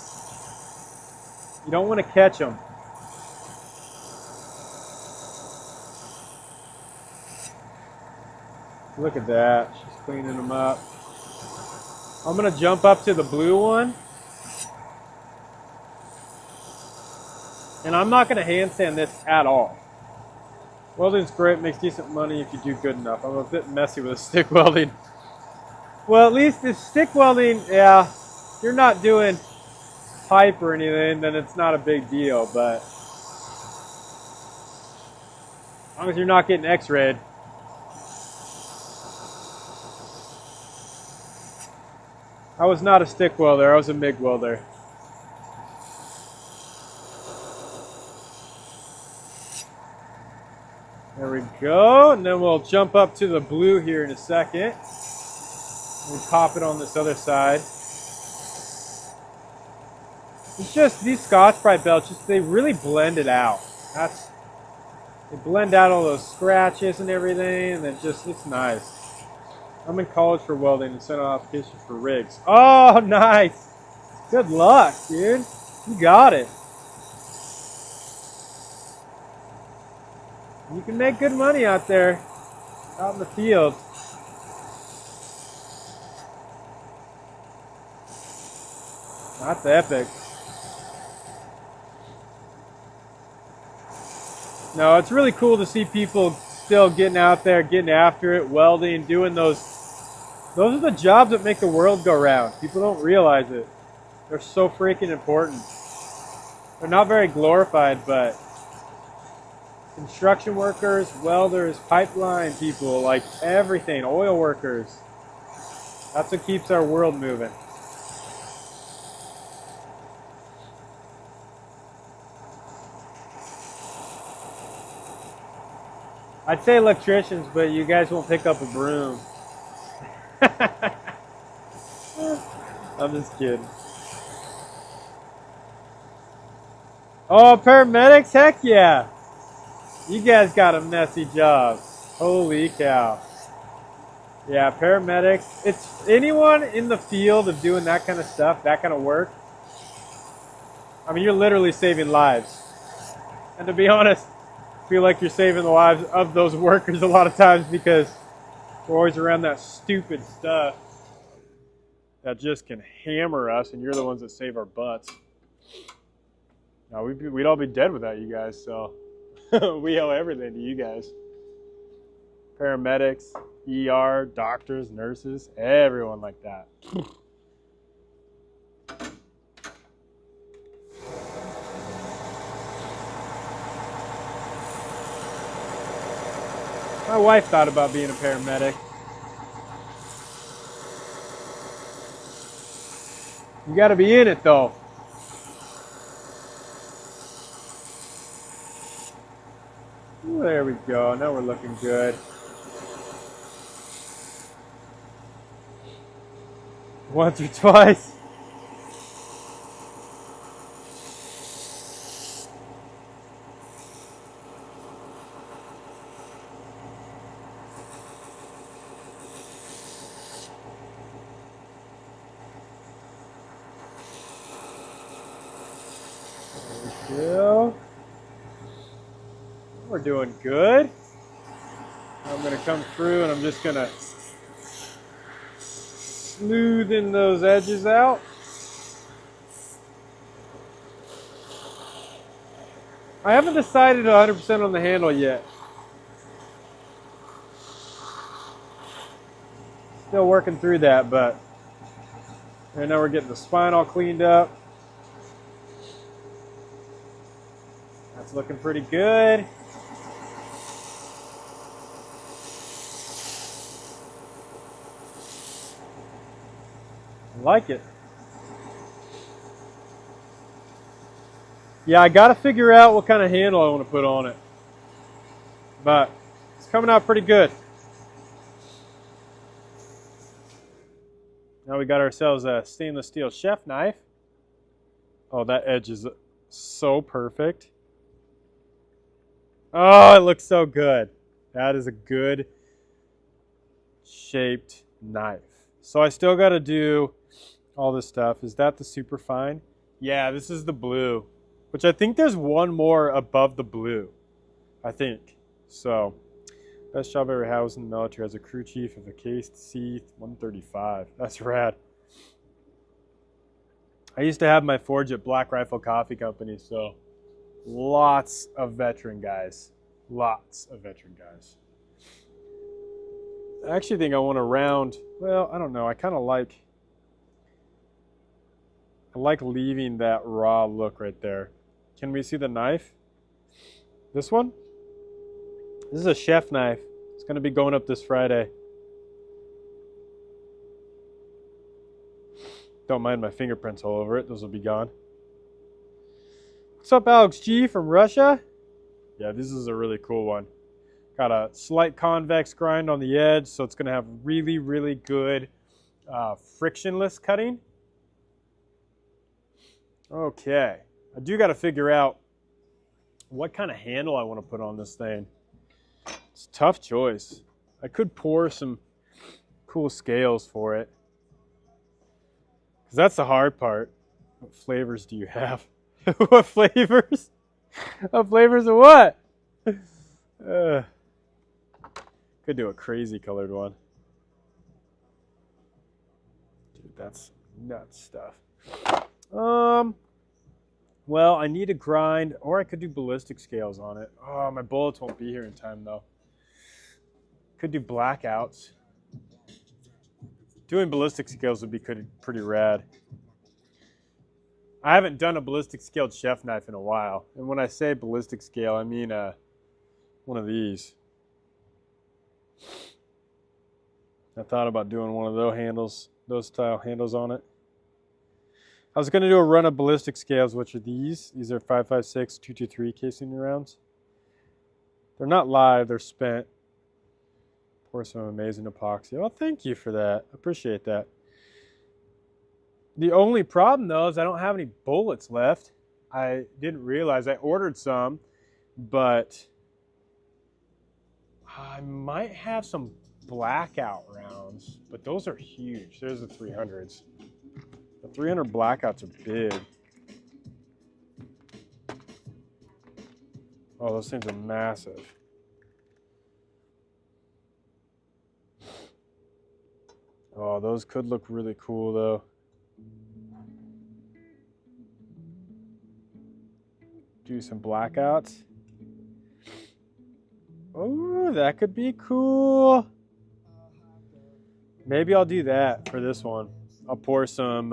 you don't want to catch them. Look at that, she's cleaning them up. I'm gonna jump up to the blue one. And I'm not gonna hand sand this at all. Welding's great, makes decent money if you do good enough. I'm a bit messy with stick welding. Well, at least if stick welding, yeah, if you're not doing pipe or anything, then it's not a big deal, but as long as you're not getting x-rayed. I was not a stick welder, I was a MIG welder. There we go, and then we'll jump up to the blue here in a second. We'll pop it on this other side. It's just these Scotch-Brite belts, just they really blend it out. They blend out all those scratches and everything, and it's nice. I'm in college for welding and sent out applications for rigs. Oh, nice! Good luck, dude. You got it. You can make good money out there, out in the field. That's epic. No, it's really cool to see people still getting out there, getting after it, welding, doing those. Those are the jobs that make the world go round. People don't realize it. They're so freaking important. They're not very glorified, but construction workers, welders, pipeline people, like everything, oil workers. That's what keeps our world moving. I'd say electricians, but you guys won't pick up a broom. I'm just kidding. Oh, paramedics? Heck yeah. You guys got a messy job. Holy cow. Yeah, paramedics. It's anyone in the field of doing that kind of stuff, that kind of work. I mean, you're literally saving lives. And to be honest, I feel like you're saving the lives of those workers a lot of times because we're always around that stupid stuff that just can hammer us, and you're the ones that save our butts. Now, we'd all be dead without you guys, so we owe everything to you guys. Paramedics, ER, doctors, nurses, everyone like that. My wife thought about being a paramedic. You got to be in it, though. There we go. Now we're looking good. Once or twice. There we go. We're doing good. I'm going to come through and I'm just going to smoothen those edges out. I haven't decided 100% on the handle yet. Still working through that, but right now we're getting the spine all cleaned up. That's looking pretty good. I like it. Yeah, I got to figure out what kind of handle I want to put on it. But it's coming out pretty good. Now we got ourselves a stainless steel chef knife. Oh, that edge is so perfect. Oh, it looks so good. That is a good shaped knife. So I still got to do all this stuff. Is that the super fine? Yeah, this is the blue, which I think there's one more above the blue, I think. So, best job I ever had was in the military as a crew chief of a cased C-135. That's rad. I used to have my forge at Black Rifle Coffee Company, so lots of veteran guys. Lots of veteran guys. I actually think I want to round, well, I don't know. I kind of like leaving that raw look right there. Can we see the knife? This one? This is a chef knife. It's going to be going up this Friday. Don't mind my fingerprints all over it. Those will be gone. What's up, Alex G from Russia? Yeah, this is a really cool one. Got a slight convex grind on the edge, so it's going to have really, really good frictionless cutting. Okay. I do got to figure out what kind of handle I want to put on this thing. It's a tough choice. I could pour some cool scales for it. Because that's the hard part. What flavors do you have? What flavors? What flavors of what? Could do a crazy colored one. Dude, that's nuts stuff. Well, I need to grind, or I could do ballistic scales on it. Oh, my bullets won't be here in time, though. Could do blackouts. Doing ballistic scales would be pretty rad. I haven't done a ballistic scaled chef knife in a while. And when I say ballistic scale, I mean one of these. I thought about doing one of those style handles on it. I was going to do a run of ballistic scales, which are these. These are 5.56 223 casing rounds. They're not live, they're spent. Pour some amazing epoxy. Oh, thank you for that. I appreciate that. The only problem, though, is I don't have any bullets left. I didn't realize I ordered some, but I might have some blackout rounds, but those are huge. There's the 300s. The 300 blackouts are big. Oh, those things are massive. Oh, those could look really cool, though. Do some blackouts. Oh, that could be cool. Maybe I'll do that for this one. I'll pour some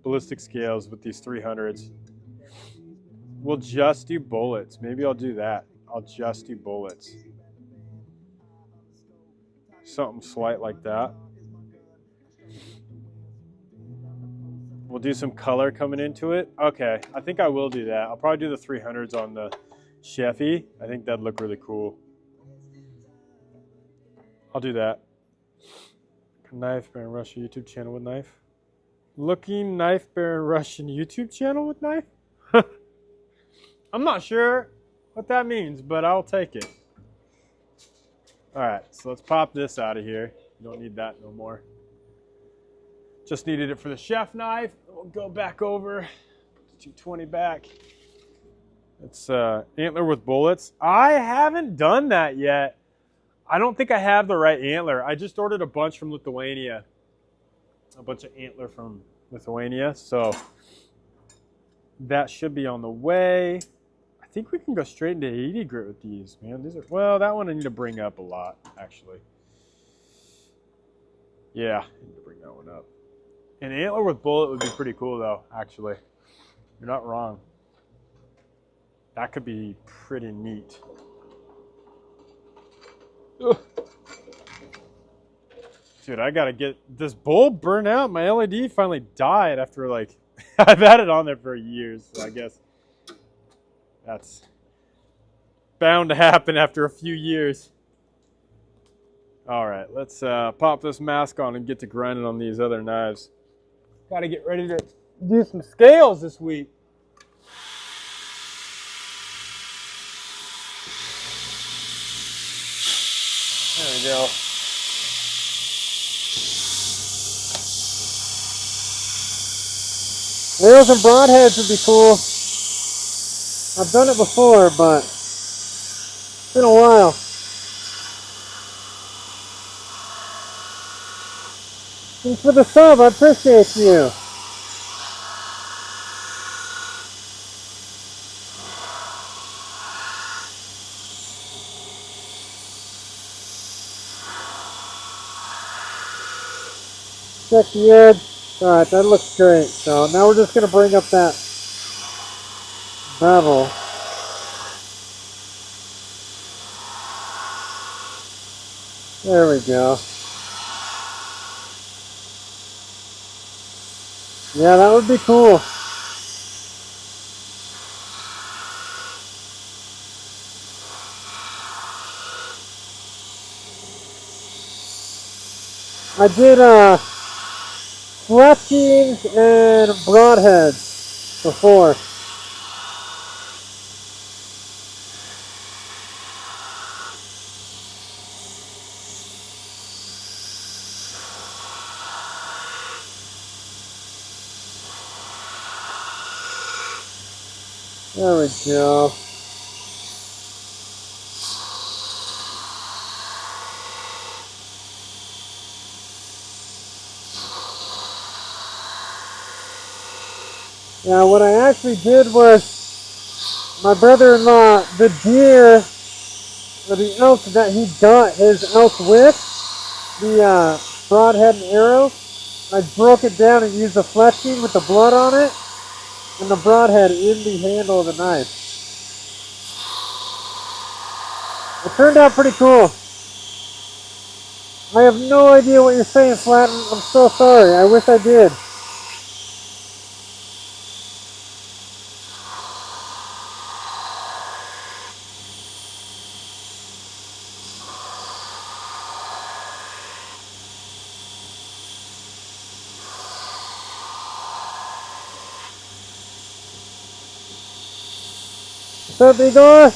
ballistic scales with these 300s. We'll just do bullets. Maybe I'll do that. I'll just do bullets. Something slight like that. We'll do some color coming into it. Okay, I think I will do that. I'll probably do the 300s on the Chefy. I think that'd look really cool. I'll do that. Knife Baron Russian YouTube channel with knife. Looking Knife Baron Russian YouTube channel with knife? I'm not sure what that means, but I'll take it. Alright, so let's pop this out of here. You don't need that no more. Just needed it for the chef knife. We'll go back over. 220 back. It's antler with bullets. I haven't done that yet. I don't think I have the right antler. I just ordered a bunch from Lithuania. A bunch of antler from Lithuania. So that should be on the way. I think we can go straight into 80 grit with these, man. These are, well, that one I need to bring up a lot, actually. Yeah, I need to bring that one up. An antler with bullet would be pretty cool, though, actually. You're not wrong. That could be pretty neat. Ugh. Dude, I gotta get this bulb burned out. My LED finally died after, like, I've had it on there for years, so I guess that's bound to happen after a few years. All right, let's pop this mask on and get to grinding on these other knives. Got to get ready to do some scales this week. There we go. Wheels and broadheads would be cool. I've done it before, but it's been a while. Thanks for the sub, I appreciate you. Check the edge. Alright, that looks great. So now we're just going to bring up that bevel. There we go. Yeah, that would be cool. I did flat teams and broadheads before. There we go. Now what I actually did was my brother-in-law, the deer or the elk that he got his elk with, the broadhead and arrow, I broke it down and used a fletching with the blood on it and the broadhead in the handle of the knife. It turned out pretty cool. I have no idea what you're saying, Flatten. I'm so sorry. I wish I did. What's up, Igor?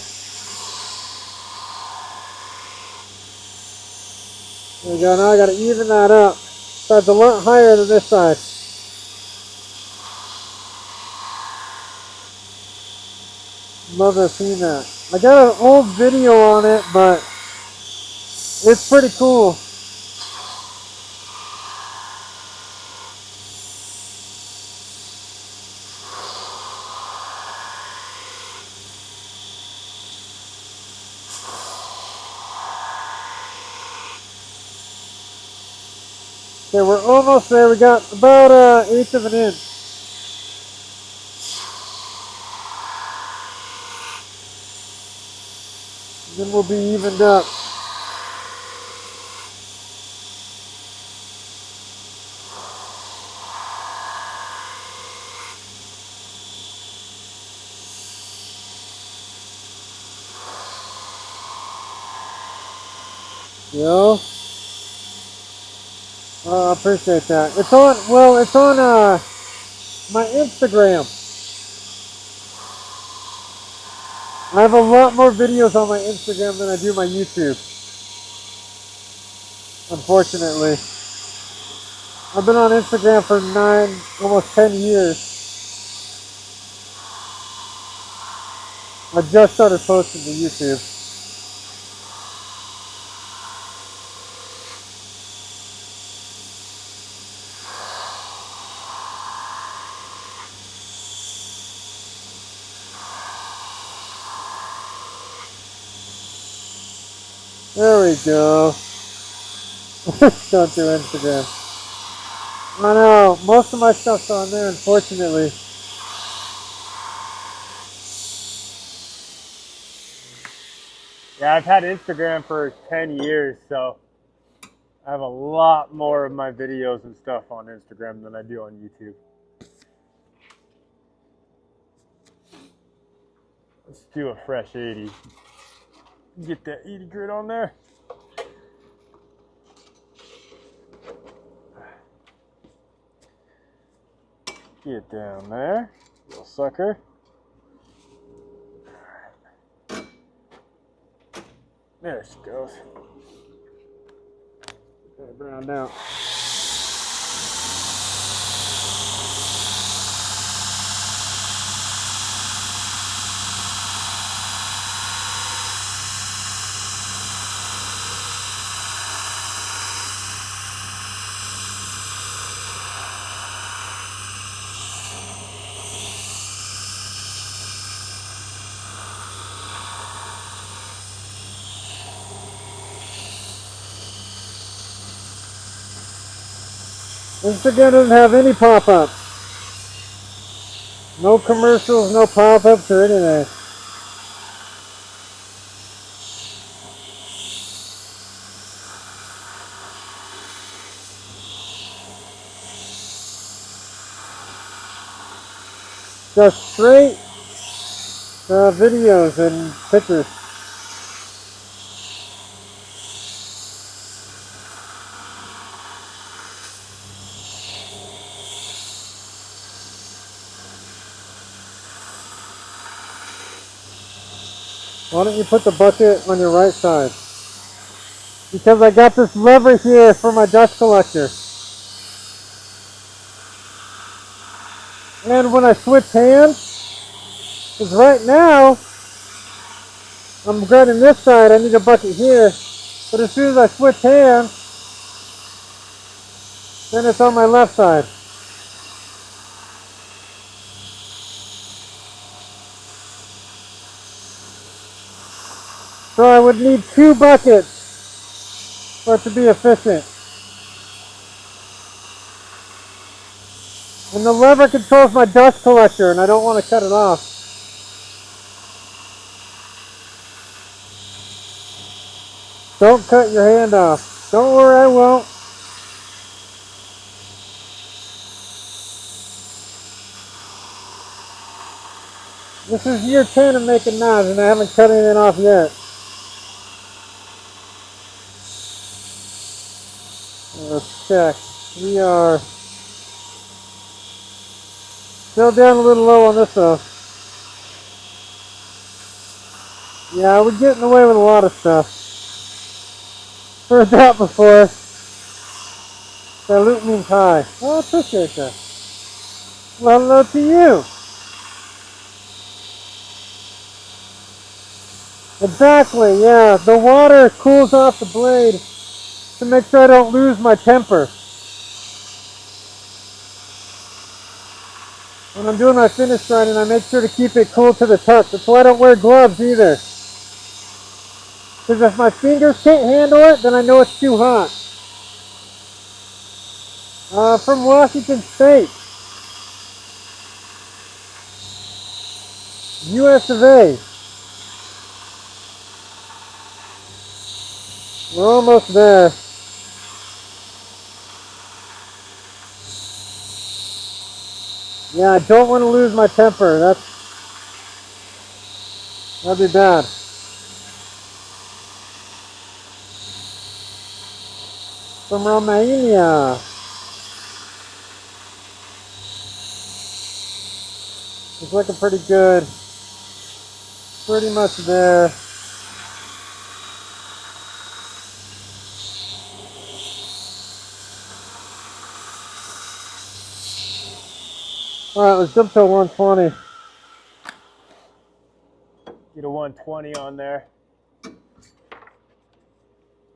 There we go. Now I got to even that up. So it's a lot higher than this side. Love to have seen that. I got an old video on it, but it's pretty cool. Okay, we're almost there. We got about an eighth of an inch. Then we'll be evened up. Yo. Oh, I appreciate that. It's on, well, it's on my Instagram. I have a lot more videos on my Instagram than I do my YouTube. Unfortunately. I've been on Instagram for almost 10 years. I just started posting to YouTube. There we go. Don't do Instagram. I know, most of my stuff's on there, unfortunately. Yeah, I've had Instagram for 10 years, so I have a lot more of my videos and stuff on Instagram than I do on YouTube. Let's do a fresh 80. Get that 80 grit on there. Get down there, little sucker. There she goes. Okay, browned out. Instagram doesn't have any pop-ups. No commercials, no pop-ups or anything. Just straight videos and pictures. Why don't you put the bucket on your right side? Because I got this lever here for my dust collector. And when I switch hands, because right now, I'm grabbing this side, I need a bucket here. But as soon as I switch hands, then it's on my left side. So I would need 2 buckets for it to be efficient. And the lever controls my dust collector, and I don't want to cut it off. Don't cut your hand off. Don't worry, I won't. This is year 10 of making knives, and I haven't cut anything off yet. Let's check. We are still down a little low on this though. Yeah, we're getting away with a lot of stuff. Heard that before. Salute means hi. Oh, I appreciate that. Well, hello to you. Exactly, yeah. The water cools off the blade to make sure I don't lose my temper. When I'm doing my finish grinding, I make sure to keep it cool to the touch. That's why I don't wear gloves either. Because if my fingers can't handle it, then I know it's too hot. From Washington State. US of A. We're almost there. Yeah, I don't want to lose my temper. That'd be bad. From Romania. It's looking pretty good. Pretty much there. Alright, let's jump to 120. Get a 120 on there.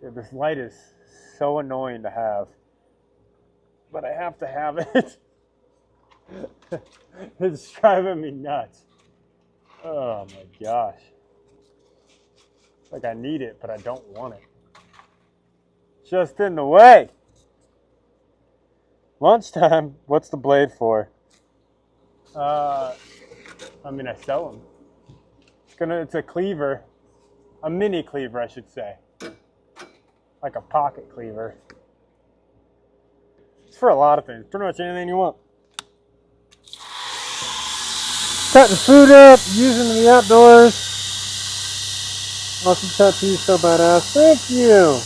Dude, this light is so annoying to have. But I have to have it. It's driving me nuts. Oh my gosh. Like I need it, but I don't want it. Just in the way. Lunchtime, what's the blade for? I mean, I sell them. It's a cleaver. A mini cleaver, I should say. Like a pocket cleaver. It's for a lot of things. Pretty much anything you want. Cutting food up, using the outdoors. Awesome tattoo, so badass. Thank you.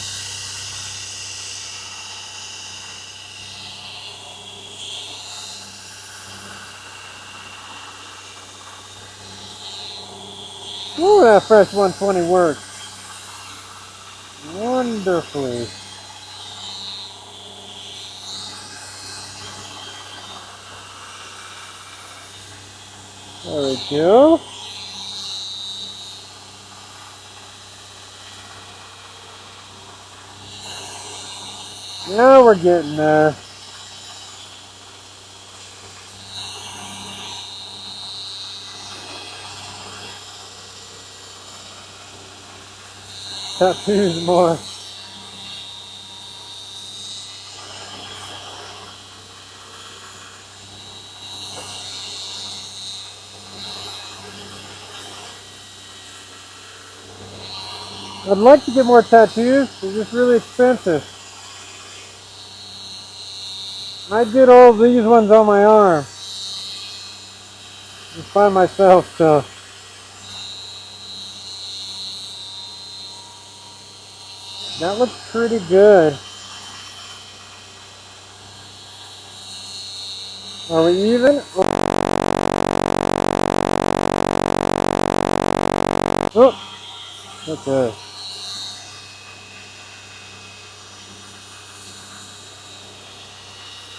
Ooh, that fresh 120 works wonderfully. There we go. Now we're getting there. Tattoos more. I'd like to get more tattoos. They're just really expensive. I did all these ones on my arm. Just by myself, so. That looks pretty good. Are we even? Oh, okay.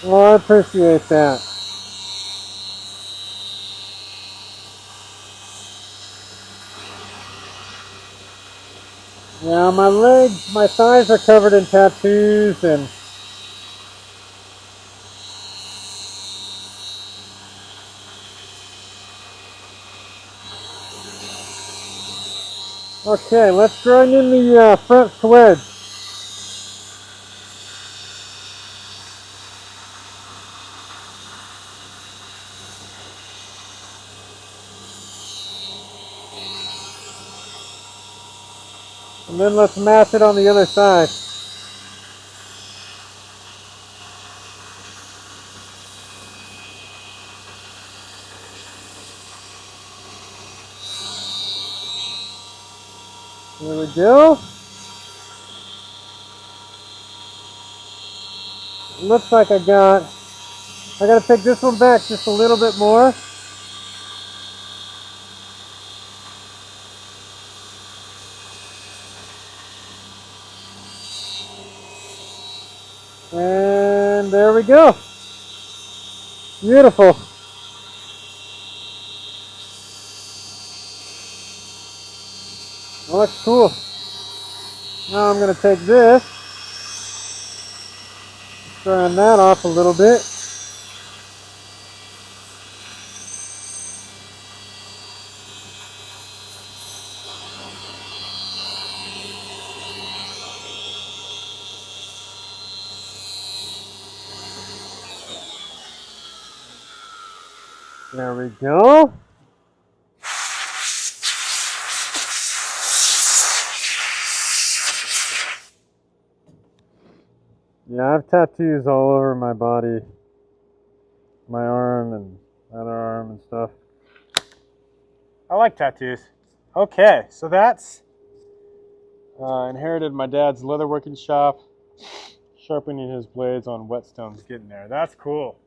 Well, I appreciate that. Yeah, my legs, my thighs are covered in tattoos, and okay, let's grind in the front swedge. And then let's mash it on the other side. There we go. Looks like I gotta take this one back just a little bit more. And there we go. Beautiful. That looks cool. Now I'm gonna take this, grind that off a little bit. There we go. Yeah, I have tattoos all over my body, my arm and other arm and stuff. I like tattoos. Okay, so that's inherited my dad's leatherworking shop, sharpening his blades on whetstones, getting there. That's cool.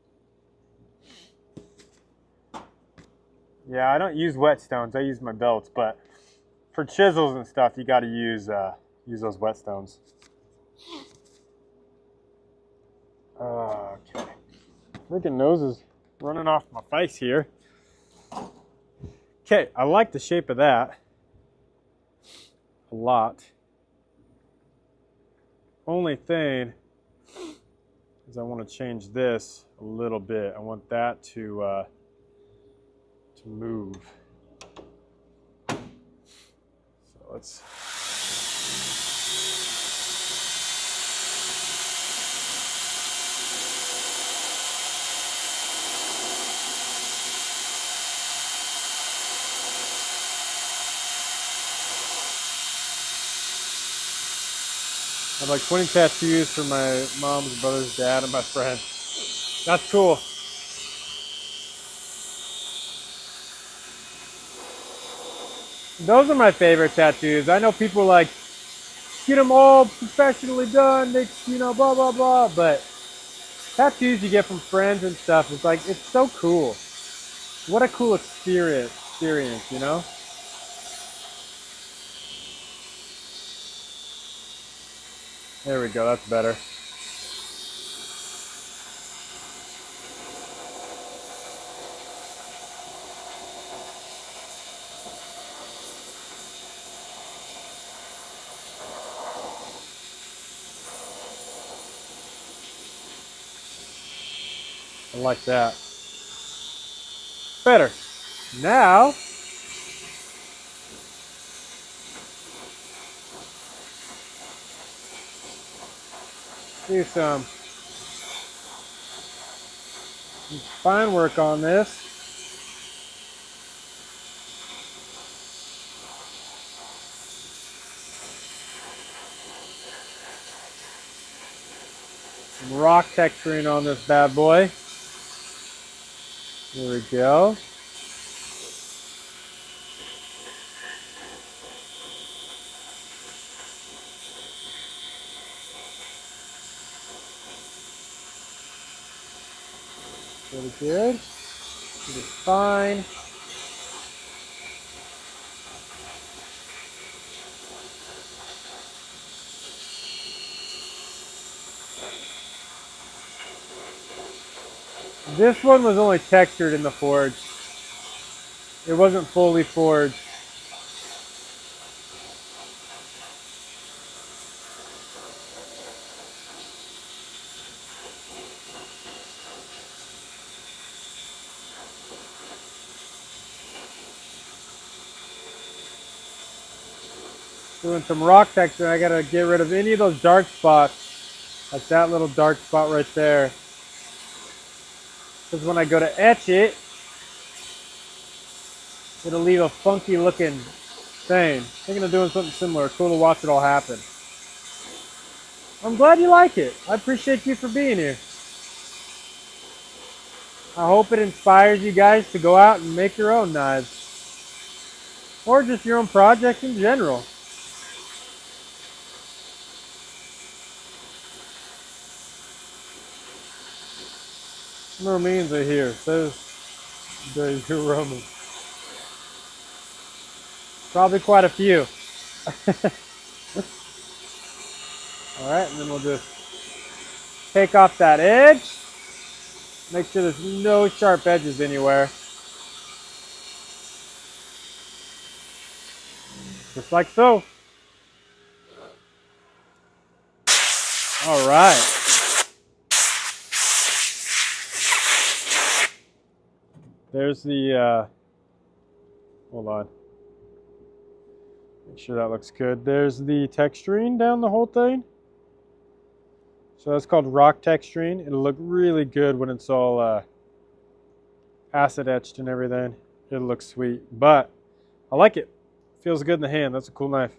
Yeah, I don't use whetstones. I use my belts, but for chisels and stuff, you got to use those whetstones. Okay. Freaking nose is running off my face here. Okay, I like the shape of that a lot. Only thing is I want to change this a little bit. I want that to move. So let's. I have like 20 tattoos for my mom's brother's dad and my friend. That's cool. Those are my favorite tattoos. I know people like get them all professionally done, they, blah, blah, blah. But tattoos you get from friends and stuff, it's like, it's so cool. What a cool experience, you know? There we go, that's better. I like that. Better. Now, do some fine work on this. Some rock texturing on this bad boy. There we go. Pretty good. Pretty fine. This one was only textured in the forge. It wasn't fully forged. Doing some rock texture. I gotta get rid of any of those dark spots, like that little dark spot right there. Because when I go to etch it, it'll leave a funky looking thing. Thinking of doing something similar. Cool to watch it all happen. I'm glad you like it. I appreciate you for being here. I hope it inspires you guys to go out and make your own knives. Or just your own project in general. Romans are here. Says there's your Roman. Probably quite a few. Alright, and then we'll just take off that edge. Make sure there's no sharp edges anywhere. Just like so. Alright. There's the, hold on. Make sure that looks good. There's the texturing down the whole thing. So that's called rock texturing. It'll look really good when it's all acid etched and everything. It'll look sweet, but I like it. Feels good in the hand. That's a cool knife.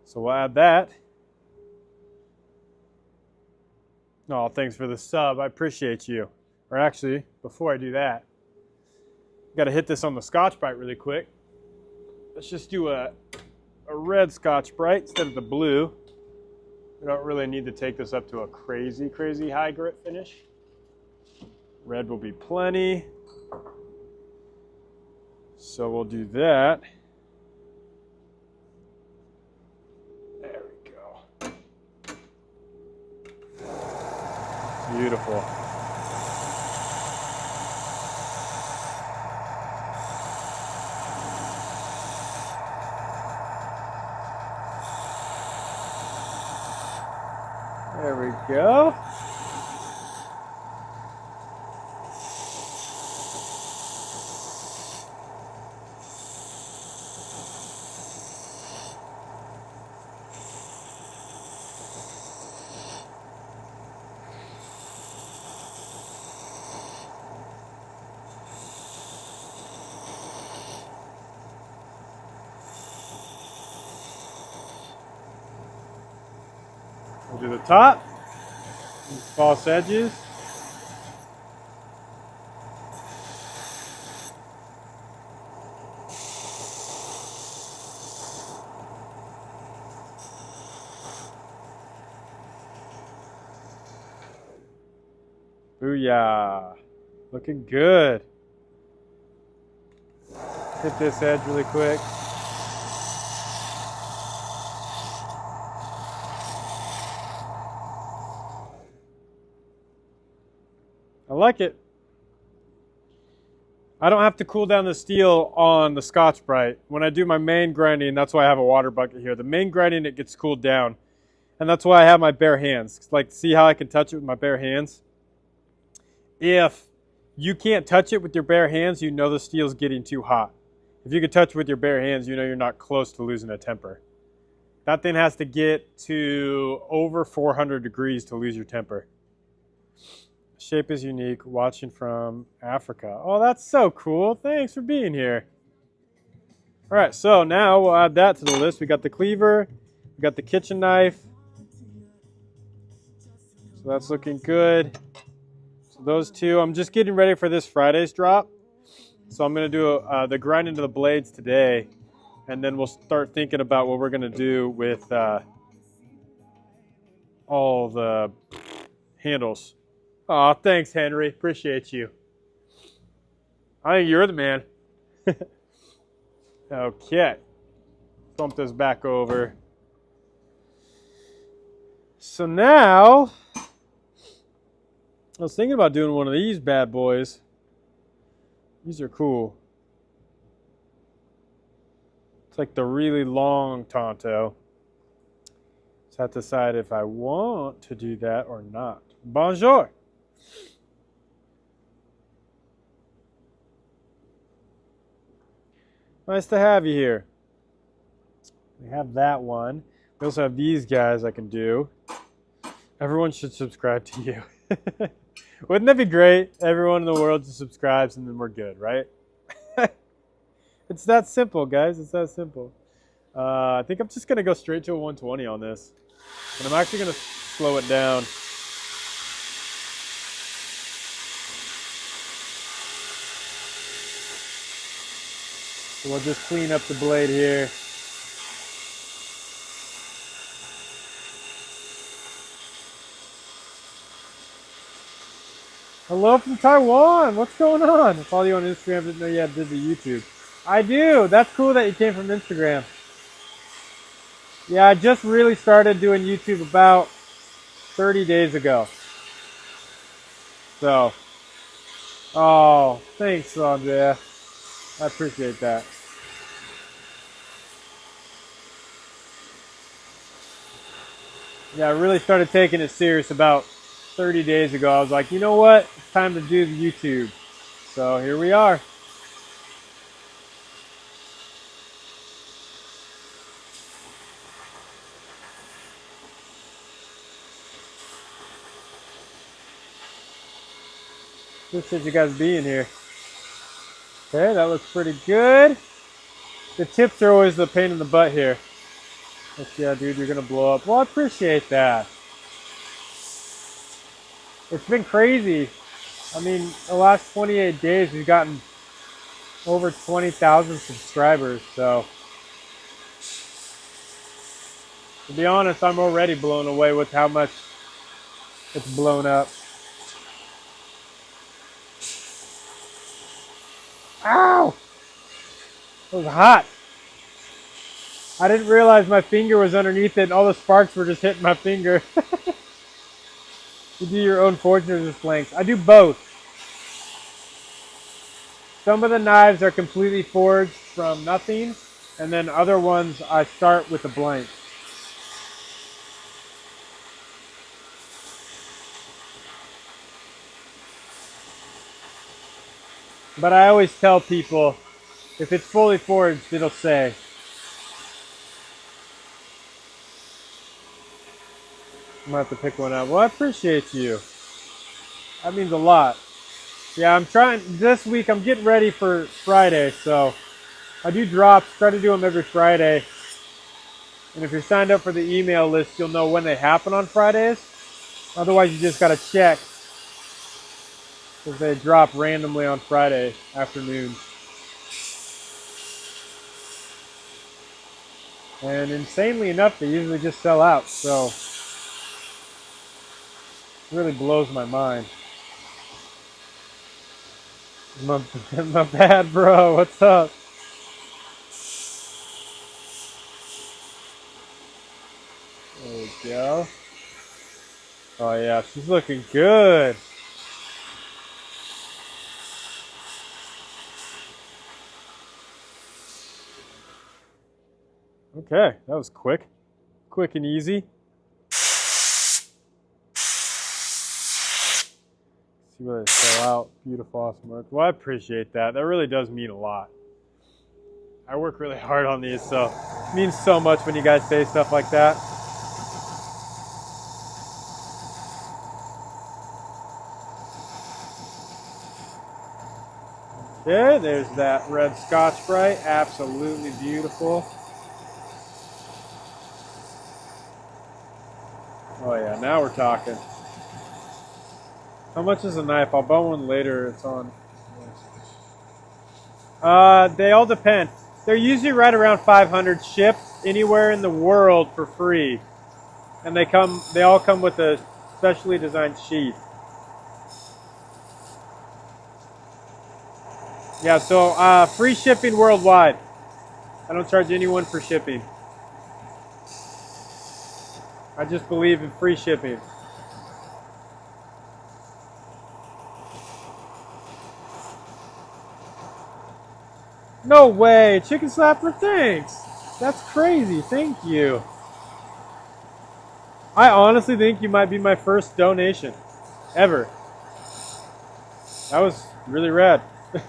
So we'll add that. Oh, thanks for the sub. I appreciate you. Or actually, before I do that, got to hit this on the Scotch-Brite really quick. Let's just do a red Scotch-Brite instead of the blue. We don't really need to take this up to a crazy, crazy high grit finish. Red will be plenty. So we'll do that. There we go. Beautiful. There we go. We'll do the top, false edges. Booyah. Looking good. Hit this edge really quick. I like it. I don't have to cool down the steel on the Scotch-Brite. When I do my main grinding, that's why I have a water bucket here. The main grinding, it gets cooled down. And that's why I have my bare hands. Like, see how I can touch it with my bare hands? If you can't touch it with your bare hands, you know the steel's getting too hot. If you can touch it with your bare hands, you know you're not close to losing a temper. That thing has to get to over 400 degrees to lose your temper. Shape is unique, watching from Africa. Oh, that's so cool. Thanks for being here. All right, so now we'll add that to the list. We got the cleaver, we got the kitchen knife. So that's looking good. So those two, I'm just getting ready for this Friday's drop. So I'm going to do the grind into the blades today, and then we'll start thinking about what we're going to do with all the handles. Aw, thanks, Henry. Appreciate you. I think you're the man. Okay. Bump this back over. So now, I was thinking about doing one of these bad boys. These are cool. It's like the really long Tonto. Just have to decide if I want to do that or not. Bonjour. Nice to have you here. We have that one. We also have these guys I can do. Everyone should subscribe to you. Wouldn't that be great? Everyone in the world just subscribes and then we're good, right? It's that simple, guys. It's that simple. I think I'm just going to go straight to a 120 on this. And I'm actually going to slow it down. So we'll just clean up the blade here. Hello from Taiwan. What's going on? I follow you on Instagram. Didn't know you did the YouTube. I do. That's cool that you came from Instagram. Yeah, I just really started doing YouTube about 30 days ago. So, oh, thanks, Andrea. I appreciate that. Yeah, I really started taking it serious about 30 days ago. I was like, you know what? It's time to do the YouTube. So here we are. Appreciate you guys being here. Okay, that looks pretty good. The tips are always the pain in the butt here. But yeah, dude, you're gonna blow up. Well, I appreciate that. It's been crazy. I mean, the last 28 days we've gotten over 20,000 subscribers. So, to be honest, I'm already blown away with how much it's blown up. Ow! It was hot. I didn't realize my finger was underneath it and all the sparks were just hitting my finger. You do your own forging or just blanks? I do both. Some of the knives are completely forged from nothing, and then other ones I start with a blank. But I always tell people, if it's fully forged, it'll say. I'm gonna have to pick one up. Well, I appreciate you. That means a lot. Yeah, I'm trying, this week I'm getting ready for Friday, so I do drops, try to do them every Friday. And if you're signed up for the email list, you'll know when they happen on Fridays. Otherwise, you just gotta check, because they drop randomly on Friday afternoons. And insanely enough, they usually just sell out, so it really blows my mind. My bad, bro. What's up? There we go. Oh yeah, she's looking good. Okay, that was quick. Quick and easy. See where they sell out. Beautiful, awesome work. Well, I appreciate that. That really does mean a lot. I work really hard on these, so it means so much when you guys say stuff like that. Okay, there's that red Scotch Brite. Absolutely beautiful. Oh yeah, now we're talking. How much is a knife? I'll buy one later. It's on. They all depend. They're usually right around 500 shipped anywhere in the world for free. And they all come with a specially designed sheath. Yeah, so free shipping worldwide. I don't charge anyone for shipping. I just believe in free shipping. No way, chicken slapper, thanks. That's crazy, thank you. I honestly think you might be my first donation ever. That was really rad.